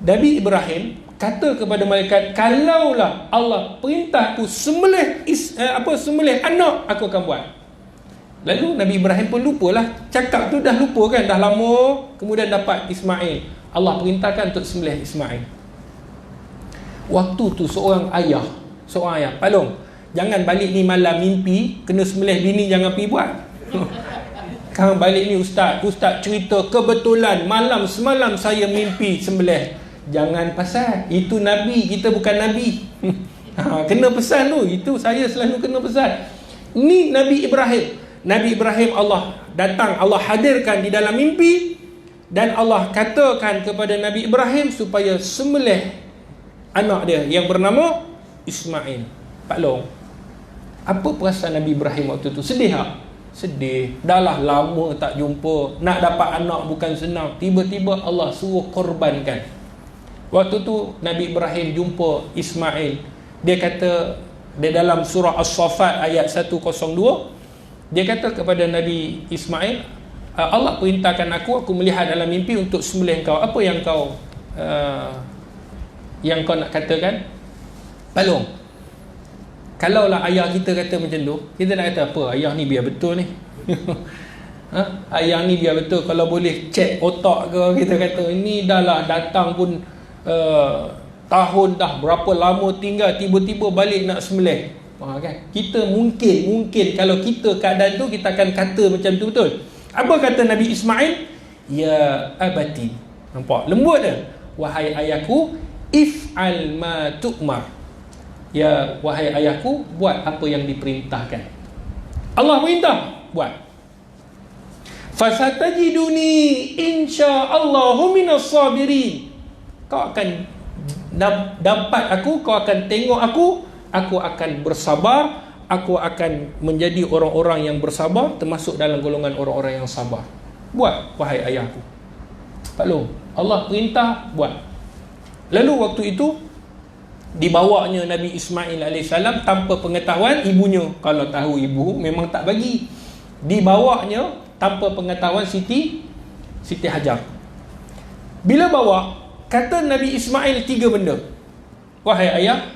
Nabi Ibrahim kata kepada malaikat, kalaulah Allah perintah aku sembelih sembelih anak, aku akan buat. Lalu Nabi Ibrahim pun lupalah. Cakap tu dah lupa kan, dah lama. Kemudian dapat Ismail. Allah perintahkan untuk sembelih Ismail. Waktu tu seorang ayah, Palong, jangan balik ni malam mimpi kena sembelih bini, jangan pergi buat. Kang balik ni ustaz cerita kebetulan malam semalam saya mimpi sembelih. Jangan pasal itu Nabi, kita bukan Nabi. Kena pesan tu. Itu saya selalu kena pesan. Ni Nabi Ibrahim Allah datang, Allah hadirkan di dalam mimpi, dan Allah katakan kepada Nabi Ibrahim supaya sembelih anak dia yang bernama Ismail. Pak Long, apa perasaan Nabi Ibrahim waktu tu? Sedih tak? Sedih. Dah lah lama tak jumpa. Nak dapat anak bukan senang. Tiba-tiba Allah suruh korbankan. Waktu tu Nabi Ibrahim jumpa Ismail. Dia kata, dia dalam surah As-Saffat ayat 102, dia kata kepada Nabi Ismail, Allah perintahkan aku melihat dalam mimpi untuk sembelih kau. Apa yang kau nak katakan? Palong, kalaulah ayah kita kata macam tu, kita nak kata apa? Ayah ni biar betul ni. Ayah ni biar betul. Kalau boleh cek otak ke, kita kata ini dah lah datang pun tahun dah berapa lama tinggal, tiba-tiba balik nak sembelih. Kan? Kita mungkin kalau kita keadaan tu, kita akan kata macam tu, betul? Apa kata Nabi Ismail? Ya abati. Nampak? Lembut dia. Wahai ayahku, if'al ma tu'mar. Ya wahai ayahku, buat apa yang diperintahkan. Allah perintah, buat. Fasatajiduni insya'allahu minas sabirin. Kau akan dapat aku, kau akan tengok aku akan bersabar, aku akan menjadi orang-orang yang bersabar, termasuk dalam golongan orang-orang yang sabar. Buat wahai ayahku. Pak Long, Allah perintah, buat. Lalu waktu itu dibawanya Nabi Ismail AS tanpa pengetahuan ibunya. Kalau tahu ibu memang tak bagi. Dibawanya tanpa pengetahuan Siti Hajar. Bila bawa, kata Nabi Ismail 3 benda. Wahai ayah,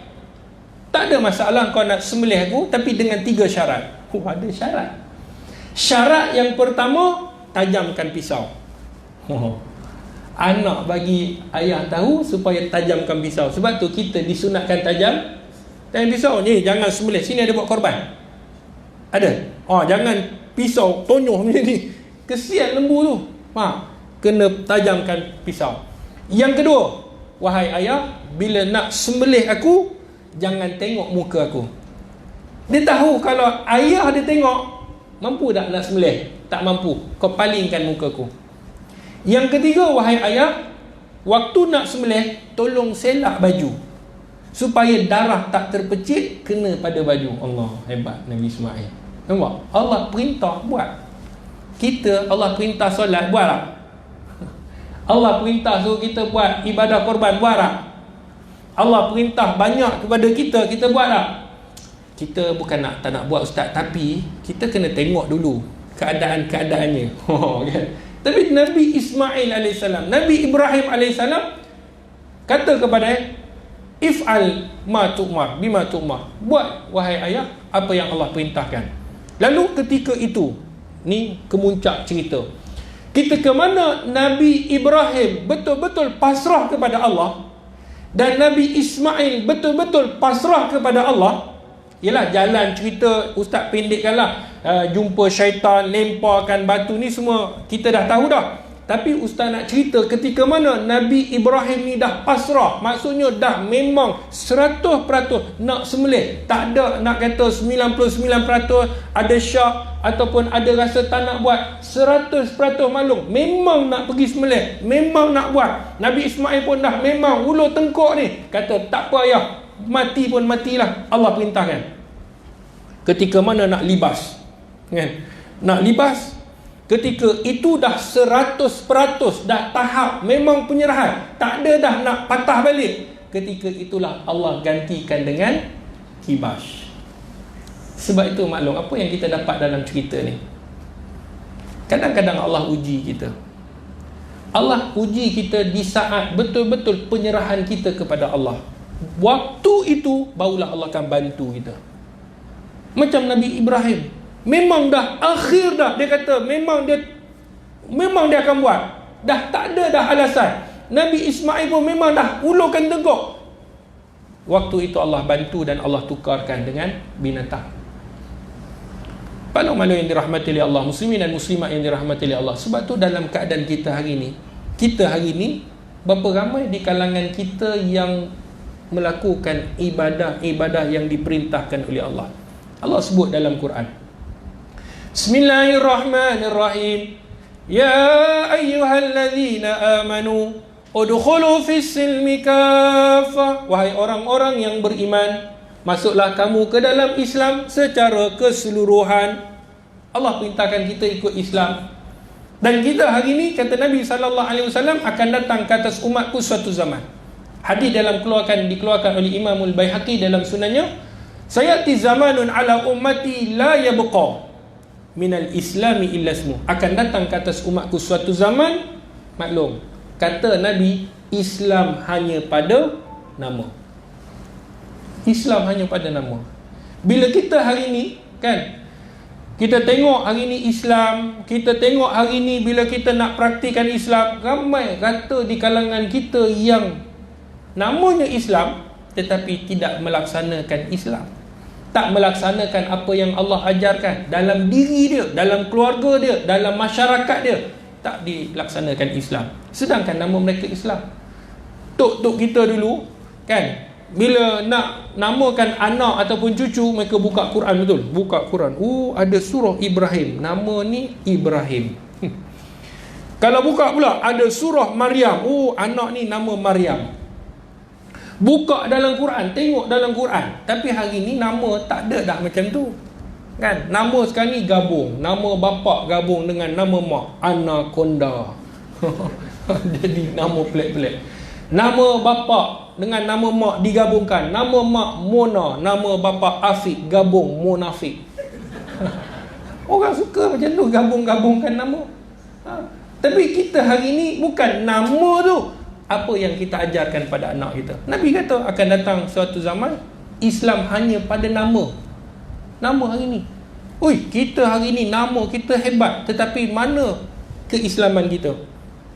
tak ada masalah kau nak sembelih aku, tapi dengan 3 syarat. Ada syarat. Syarat yang pertama, tajamkan pisau. Anak bagi ayah tahu supaya tajamkan pisau. Sebab tu kita disunatkan tajam pisau. Ni jangan sembelih, sini ada buat korban. Ada. Jangan pisau tonyoh macam ni. Kesian lembu tu. Kena tajamkan pisau. Yang kedua, wahai ayah, bila nak sembelih aku, jangan tengok muka aku. Dia tahu kalau ayah dia tengok, mampu tak nak sembelih? Tak mampu. Kau palingkan muka aku. Yang ketiga, wahai ayah, waktu nak sembelih, tolong selak baju supaya darah tak terpecik kena pada baju. Allah, hebat Nabi Ismail. Nampak? Allah perintah, buat. Kita, Allah perintah solat, buat tak? Allah perintah suruh kita buat ibadah korban, buat tak? Allah perintah banyak kepada kita, kita buat tak? Kita bukan tak nak buat ustaz, tapi kita kena tengok dulu keadaan-keadaannya. Kan? Tapi Nabi Ismail AS, Nabi Ibrahim AS kata kepada if'al ma tu'mar, bima tu'mar. Buat wahai ayah apa yang Allah perintahkan. Lalu ketika itu, ni kemuncak cerita. Ketika mana Nabi Ibrahim betul-betul pasrah kepada Allah, dan Nabi Ismail betul-betul pasrah kepada Allah, Yelah, jalan cerita ustaz pendekkanlah, jumpa syaitan, lemparkan batu, ni semua kita dah tahu dah. Tapi ustaz nak cerita ketika mana Nabi Ibrahim ni dah pasrah, maksudnya dah memang 100% nak sembelih, tak ada nak kata 99% ada syak ataupun ada rasa tak nak buat. 100% maklum, memang nak pergi sembelih, memang nak buat. Nabi Ismail pun dah memang ulur tengkuk ni, kata tak apa ayah, mati pun matilah, Allah perintahkan. Ketika mana nak libas, kan? Nak libas, ketika itu dah 100%, dah tahap memang penyerahan, tak ada dah nak patah balik. Ketika itulah Allah gantikan dengan kibas. Sebab itu maklum, apa yang kita dapat dalam cerita ni, kadang-kadang Allah uji kita. Allah uji kita di saat betul-betul penyerahan kita kepada Allah. Waktu itu barulah Allah akan bantu kita. Macam Nabi Ibrahim, memang dah akhir dah, dia kata memang dia akan buat, dah tak ada dah alasan. Nabi Ismail pun memang dah ulurkan teguk. Waktu itu Allah bantu dan Allah tukarkan dengan binatang. Pak malu yang dirahmati oleh Allah, muslimin dan muslimat yang dirahmati oleh Allah. Sebab tu dalam keadaan kita hari ni, berapa ramai di kalangan kita yang melakukan ibadah yang diperintahkan oleh Allah. Allah sebut dalam Quran, Bismillahirrahmanirrahim. Ya ayyuhalladzina amanu udkhulu fis silmi kaffah. Wahai orang-orang yang beriman, masuklah kamu ke dalam Islam secara keseluruhan. Allah perintahkan kita ikut Islam. Dan kita hari ini, kata Nabi SAW, akan datang ke atas umatku suatu zaman. Hadis dikeluarkan oleh Imam Al-Baihaqi dalam sunannya, sayati zamanun ala ummati la yabqa minal islami illa ismu. Akan datang ke atas umatku suatu zaman, maklum, kata Nabi, Islam hanya pada nama. Islam hanya pada nama. Bila kita hari ni, kan, kita tengok hari ni Islam, kita tengok hari ni bila kita nak praktikan Islam, ramai kata di kalangan kita yang namanya Islam tetapi tidak melaksanakan Islam, tak melaksanakan apa yang Allah ajarkan dalam diri dia, dalam keluarga dia, dalam masyarakat dia, tak dilaksanakan Islam, sedangkan nama mereka Islam. Tok kita dulu, kan, bila nak namakan anak ataupun cucu, mereka buka Quran, betul, buka Quran, ada surah Ibrahim, nama ni Ibrahim. Kalau buka pula ada surah Maryam, anak ni nama Maryam. Buka dalam Quran, tengok dalam Quran. Tapi hari ni nama tak ada dah macam tu, kan? Nama sekarang ni gabung, nama bapak gabung dengan nama mak, Anaconda. Jadi nama pelik-pelik. Nama bapak dengan nama mak digabungkan, nama mak Mona, nama bapak Afiq, gabung Munafik. Orang suka macam tu, gabung-gabungkan nama. Tapi kita hari ni bukan nama tu, apa yang kita ajarkan pada anak kita. Nabi kata akan datang suatu zaman Islam hanya pada nama. Nama hari ni, kita hari ni nama kita hebat, tetapi mana keislaman kita?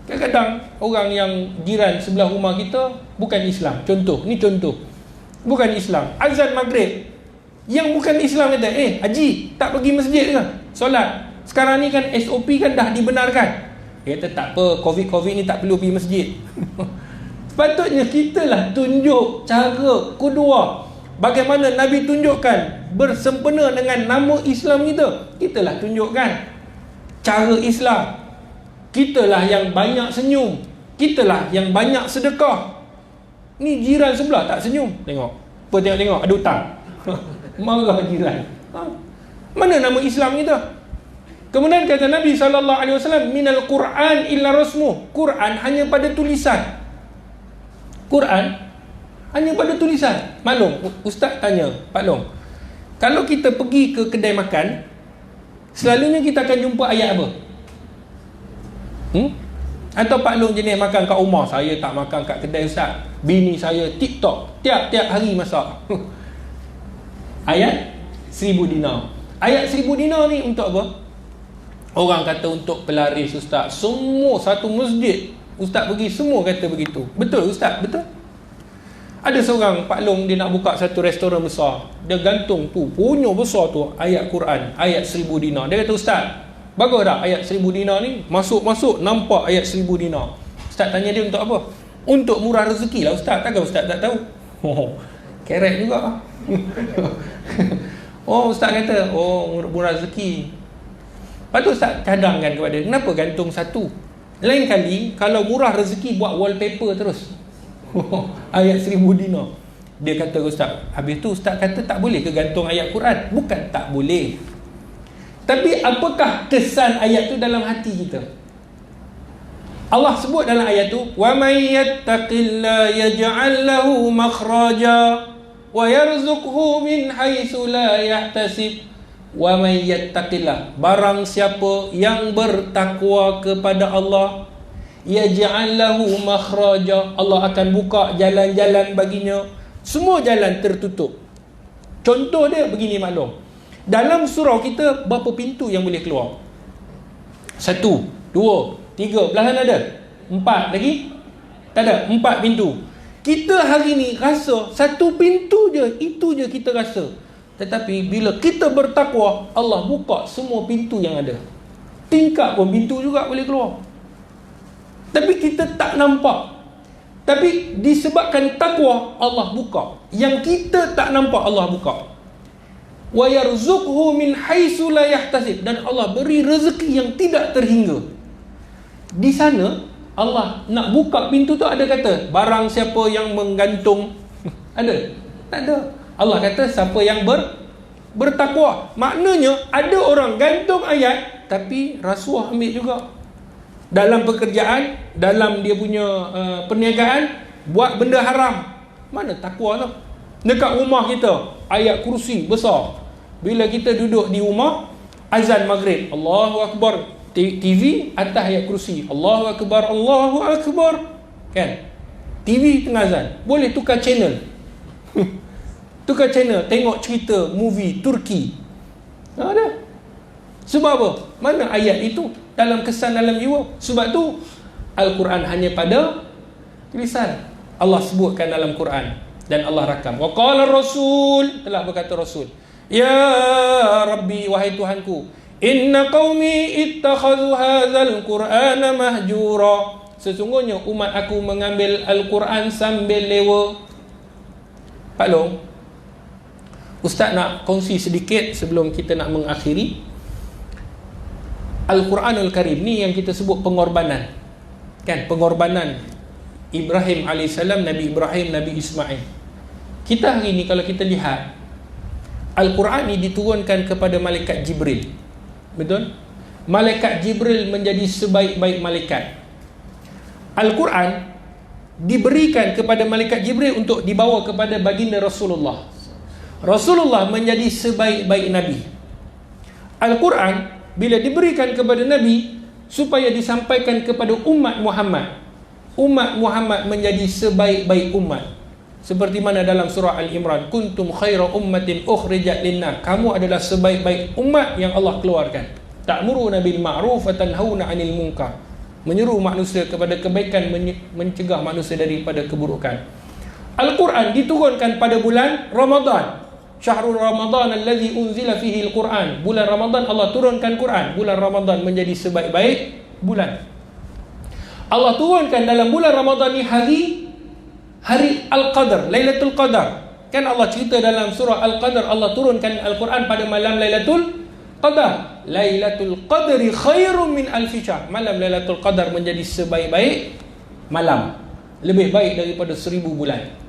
Kadang-kadang orang yang jiran sebelah rumah kita bukan Islam. Contoh, bukan Islam. Azan maghrib, yang bukan Islam kata, haji, tak pergi masjid ke solat? Sekarang ni kan SOP kan dah dibenarkan. Dia kata tak apa, COVID ni tak perlu pergi masjid. Sepatutnya kita lah tunjuk cara kedua, bagaimana Nabi tunjukkan bersempena dengan nama Islam kita. Kita lah tunjukkan cara Islam. Kita lah yang banyak senyum, kita lah yang banyak sedekah. Ni jiran sebelah tak senyum, tengok ada hutang. Marah jiran. Mana nama Islam kita? Kemudian kata Nabi SAW, minal Quran illa rasmuh. Quran hanya pada tulisan. Quran hanya pada tulisan. Maklum, ustaz tanya, Pak Long, kalau kita pergi ke kedai makan, selalunya kita akan jumpa ayat apa? Atau Pak Long jenis makan kat rumah? Saya tak makan kat kedai ustaz, bini saya TikTok tiap-tiap hari masak. Ayat 1000 dinar. Ayat 1000 dinar ni untuk apa? Orang kata untuk pelaris ustaz. Semua satu masjid ustaz pergi, semua kata begitu. Betul ustaz? Betul. Ada seorang Pak Long, dia nak buka satu restoran besar. Dia gantung tu, punya besar tu, ayat Quran, ayat 1000 dinar. Dia kata, Ustaz, bagus tak ayat 1000 dinar ni? Masuk-masuk nampak ayat 1000 dinar. Ustaz tanya dia untuk apa? Untuk murah rezeki lah Ustaz. Takkan Ustaz tak tahu? Kerek juga. Oh, Ustaz kata, murah rezeki. Lepas tu Ustaz cadangkan kepada dia, kenapa gantung satu? Lain kali kalau murah rezeki buat wallpaper terus. Ayat 1000 dinar. Dia kata Ustaz, habis tu Ustaz kata tak boleh ke gantung ayat Quran? Bukan tak boleh, tapi apakah kesan ayat tu dalam hati kita? Allah sebut dalam ayat tu, wa may yattaqillaha yaj'al lahu makhraja wa yarzuqhu min haitsu la yahtasib. Wa may yattaqillah, barang siapa yang bertakwa kepada Allah, yaj'al lahu makhraja, Allah akan buka jalan-jalan baginya. Semua jalan tertutup. Contoh dia begini maklum, dalam surau kita berapa pintu yang boleh keluar? 1, 2, 3, belahan ada 4 lagi? Tak ada, 4 pintu. Kita hari ni rasa satu pintu je, itu je kita rasa. Tetapi bila kita bertakwa, Allah buka semua pintu yang ada. Tingkap pun pintu juga boleh keluar. Tapi kita tak nampak. Tapi disebabkan takwa, Allah buka. Yang kita tak nampak, Allah buka. Wa yarzuqhu min haitsu la yahtasib, dan Allah beri rezeki yang tidak terhingga. Di sana Allah nak buka pintu tu, ada kata barang siapa yang menggantung. Ada? Tak ada. Allah kata siapa yang bertakwa. Maknanya ada orang gantung ayat tapi rasuah ambil juga. Dalam pekerjaan, dalam dia punya perniagaan, buat benda haram. Mana takwa tu? Dekat rumah kita, ayat kursi besar. Bila kita duduk di rumah, azan maghrib, Allahu Akbar, TV atas ayat kursi, Allahu Akbar, Allahu Akbar. Kan? TV tengah azan, boleh tukar channel. Tukar channel, tengok cerita movie Turki. Ada. Sebab apa? Mana ayat itu dalam kesan dalam jiwa? Sebab tu Al-Quran hanya pada lisan. Allah sebutkan dalam Quran dan Allah rakam. Wa qala Rasul, telah berkata Rasul, ya Rabbi, wahai Tuhanku, inna qaumi ittakhadhu hadzal Qur'ana mahjura. Sesungguhnya umat aku mengambil Al-Quran sambil lewa. Pak Long, Ustaz nak kongsi sedikit sebelum kita nak mengakhiri. Al-Quranul Karim ni yang kita sebut pengorbanan. Kan? Pengorbanan Ibrahim AS, Nabi Ibrahim, Nabi Ismail. Kita hari ni kalau kita lihat, Al-Quran ni diturunkan kepada Malaikat Jibril. Betul? Malaikat Jibril menjadi sebaik-baik malaikat. Al-Quran diberikan kepada Malaikat Jibril untuk dibawa kepada baginda Rasulullah. Rasulullah menjadi sebaik-baik Nabi. Al-Quran bila diberikan kepada Nabi supaya disampaikan kepada umat Muhammad, umat Muhammad menjadi sebaik-baik umat. Seperti mana dalam surah Al-Imran, kuntum khaira ummatin ukhrijat linnas, kamu adalah sebaik-baik umat yang Allah keluarkan. Ta'muruna bil ma'ruf wa tanhauna 'anil munkar, menyeru manusia kepada kebaikan, mencegah manusia daripada keburukan. Al-Quran diturunkan pada bulan Ramadan. Syahrul Ramadan allazi unzila fihi al-Quran. Bulan Ramadan Allah turunkan Quran. Bulan Ramadan menjadi sebaik-baik bulan. Allah turunkan dalam bulan Ramadan ni hari Al-Qadar, Lailatul Qadar. Kan Allah cerita dalam surah Al-Qadar, Allah turunkan Al-Quran pada malam Lailatul Qadar. Lailatul Qadri khairum min alfi syahr. Malam Lailatul Qadar menjadi sebaik-baik malam, lebih baik daripada 1000 bulan.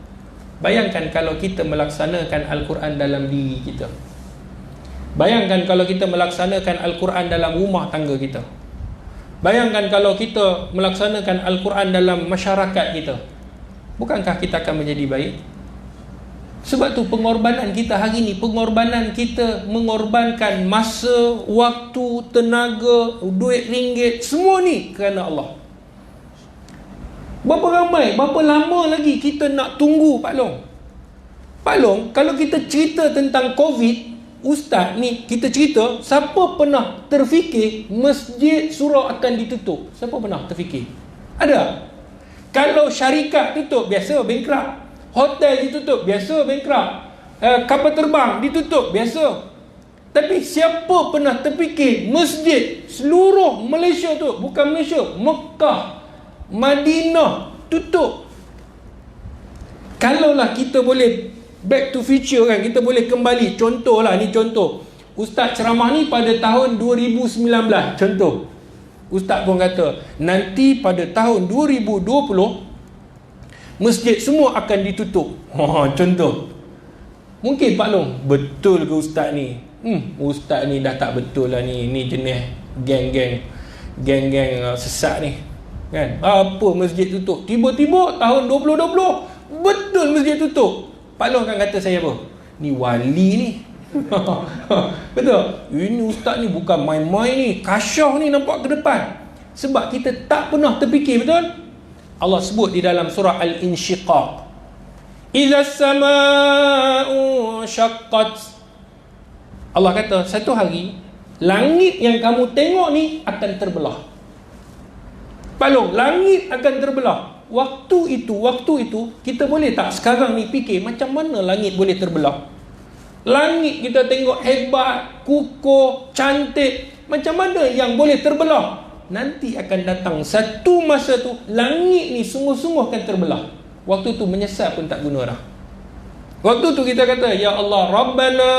Bayangkan kalau kita melaksanakan Al-Quran dalam diri kita. Bayangkan kalau kita melaksanakan Al-Quran dalam rumah tangga kita. Bayangkan kalau kita melaksanakan Al-Quran dalam masyarakat kita. Bukankah kita akan menjadi baik? Sebab tu pengorbanan kita hari ni, pengorbanan kita mengorbankan masa, waktu, tenaga, duit ringgit, semua ni kerana Allah. Berapa ramai, berapa lama lagi kita nak tunggu Pak Long? Pak Long, kalau kita cerita tentang COVID, Ustaz ni kita cerita, siapa pernah terfikir masjid surau akan ditutup? Siapa pernah terfikir? Ada? Kalau syarikat tutup, biasa bankrupt. Hotel ditutup, biasa, bankrupt. Kapal terbang ditutup, biasa. Tapi siapa pernah terfikir masjid seluruh Malaysia tu, bukan Malaysia, Mekah, Madinah tutup? Kalaulah kita boleh back to future kan, kita boleh kembali, contohlah ni contoh, Ustaz ceramah ni pada tahun 2019, contoh. Ustaz pun kata nanti pada tahun 2020 masjid semua akan ditutup. Contoh. Mungkin Pak Long, betul ke Ustaz ni? Ustaz ni dah tak betul lah ni. Ni jenis geng-geng sesat ni. Kan? Apa masjid tutup? Tiba-tiba tahun 2020 betul masjid tutup. Pak Long kan kata saya apa? Ni wali ni. Betul? Ini Ustaz ni bukan main-main ni. Kasyah ni nampak ke depan. Sebab kita tak pernah terfikir, betul? Allah sebut di dalam surah Al-Insyiqaq, Iza sama'u syaqqat. Allah kata satu hari langit yang kamu tengok ni akan terbelah. Palung, langit akan terbelah. Waktu itu kita boleh tak sekarang ni fikir macam mana langit boleh terbelah? Langit kita tengok hebat, kukuh, cantik, macam mana yang boleh terbelah? Nanti akan datang satu masa tu langit ni sungguh-sungguh akan terbelah. Waktu tu menyesal pun tak guna dah. Waktu tu kita kata, ya Allah, Rabbana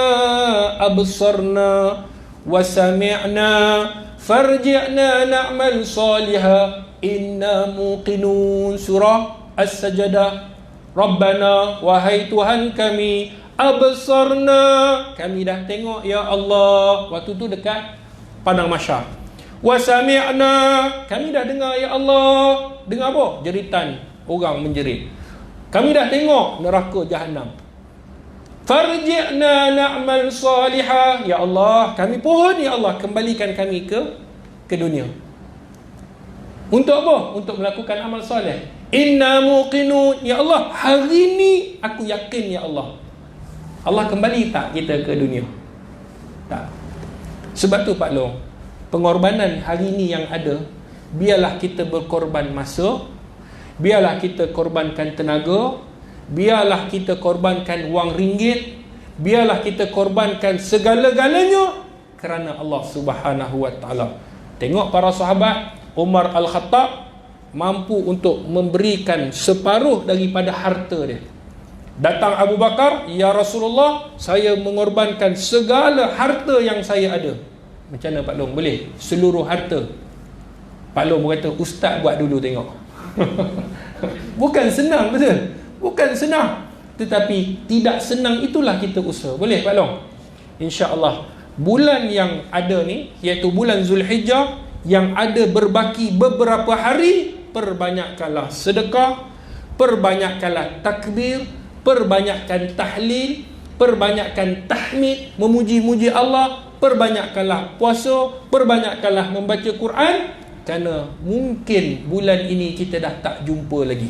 absarna wa sami'na farji'na na'mal salihah inna muqinun. Surah As-Sajdah. Rabbana, wahai Tuhan kami, absarna, kami dah tengok ya Allah. Waktu tu dekat Padang Mahsyar. Wa sami'na, kami dah dengar ya Allah. Dengar apa? Jeritan orang menjerit. Kami dah tengok neraka Jahannam. Farji'na na'mal salihah, ya Allah, kami pohon ya Allah, kembalikan kami ke dunia. Untuk apa? Untuk melakukan amal soleh. Inna muqinun, ya Allah, hari ni aku yakin ya Allah. Allah kembali tak kita ke dunia? Tak. Sebab tu Pak Long, pengorbanan hari ni yang ada, biarlah kita berkorban masa, biarlah kita korbankan tenaga, biarlah kita korbankan wang ringgit, biarlah kita korbankan segala-galanya kerana Allah Subhanahu wa taala. Tengok para sahabat, Umar Al-Khattab mampu untuk memberikan separuh daripada harta dia. Datang Abu Bakar, ya Rasulullah, saya mengorbankan segala harta yang saya ada. Macam mana Pak Long? Boleh? Seluruh harta. Pak Long berkata, Ustaz buat dulu tengok. Bukan senang, betul? Bukan senang. Tetapi tidak senang itulah kita usaha. Boleh Pak Long? InsyaAllah bulan yang ada ni, iaitu bulan Zulhijjah, yang ada berbaki beberapa hari, perbanyakkanlah sedekah, perbanyakkanlah takbir, perbanyakkan tahlil, perbanyakkan tahmid, memuji-muji Allah, perbanyakkanlah puasa, perbanyakkanlah membaca Quran, kerana mungkin bulan ini kita dah tak jumpa lagi.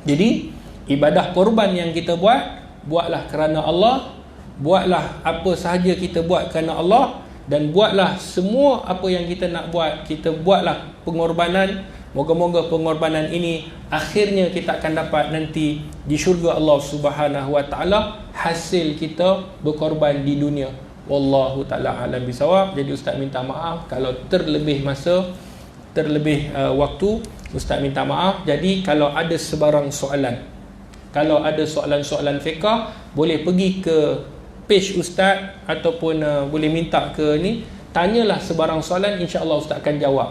Jadi ibadah korban yang kita buatlah kerana Allah, buatlah apa sahaja kita buat kerana Allah, dan buatlah semua apa yang kita nak buat, kita buatlah pengorbanan. Moga-moga pengorbanan ini akhirnya kita akan dapat nanti di syurga Allah Subhanahu wa taala hasil kita berkorban di dunia. Wallahu taala alam bisawab. Jadi Ustaz minta maaf kalau terlebih masa, terlebih waktu, Ustaz minta maaf. Jadi kalau ada sebarang soalan, kalau ada soalan-soalan fiqh, boleh pergi ke page Ustaz ataupun boleh minta ke ni, tanyalah sebarang soalan, insya-Allah Ustaz akan jawab.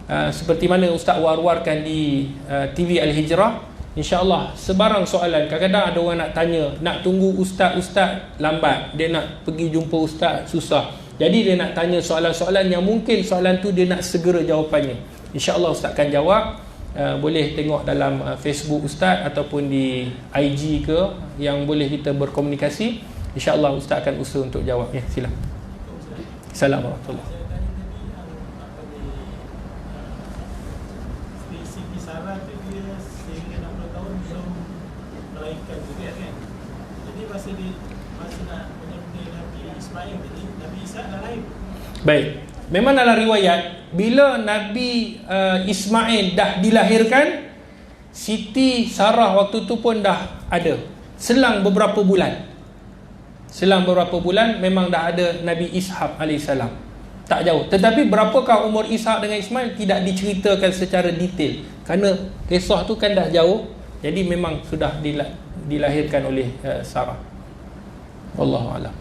Seperti mana Ustaz war-warkan di TV Al-Hijrah, insya-Allah sebarang soalan. Kadang-kadang ada orang nak tanya, nak tunggu ustaz lambat, dia nak pergi jumpa ustaz susah. Jadi dia nak tanya soalan-soalan yang mungkin soalan tu dia nak segera jawapannya. Insya-Allah Ustaz akan jawab. Boleh tengok dalam Facebook Ustaz ataupun di IG ke yang boleh kita berkomunikasi. InsyaAllah Ustaz akan usaha untuk jawab. Ya, sila. Assalamualaikum warahmatullahi. Siti Sarah tu dia sehingga 60 tahun belum melahirkan juga kan. Jadi masa nak menyembelih Nabi Ismail tadi, Nabi Isa dah lahir. Baik. Memang dalam riwayat bila Nabi Ismail dah dilahirkan, Siti Sarah waktu tu pun dah ada. Selang beberapa bulan memang dah ada Nabi Ishaq alaihissalam. Tak jauh. Tetapi berapakah umur Ishaq dengan Ismail tidak diceritakan secara detail. Kerana kisah tu kan dah jauh. Jadi memang sudah dilahirkan oleh Sarah. Wallahu a'lam.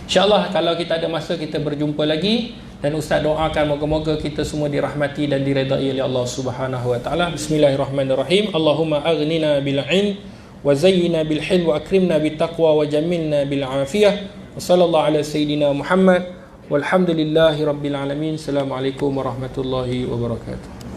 InsyaAllah kalau kita ada masa kita berjumpa lagi. Dan Ustaz doakan moga-moga kita semua dirahmati dan diredai oleh Allah Subhanahu wa taala. Bismillahirrahmanirrahim. Allahumma aghnina bil ilm wa zayyina bil hilm wa akrimna bit taqwa wa jamilna bil afiyah. Wa sallallahu ala sayidina Muhammad walhamdulillahi rabbil alamin. Assalamualaikum warahmatullahi wabarakatuh.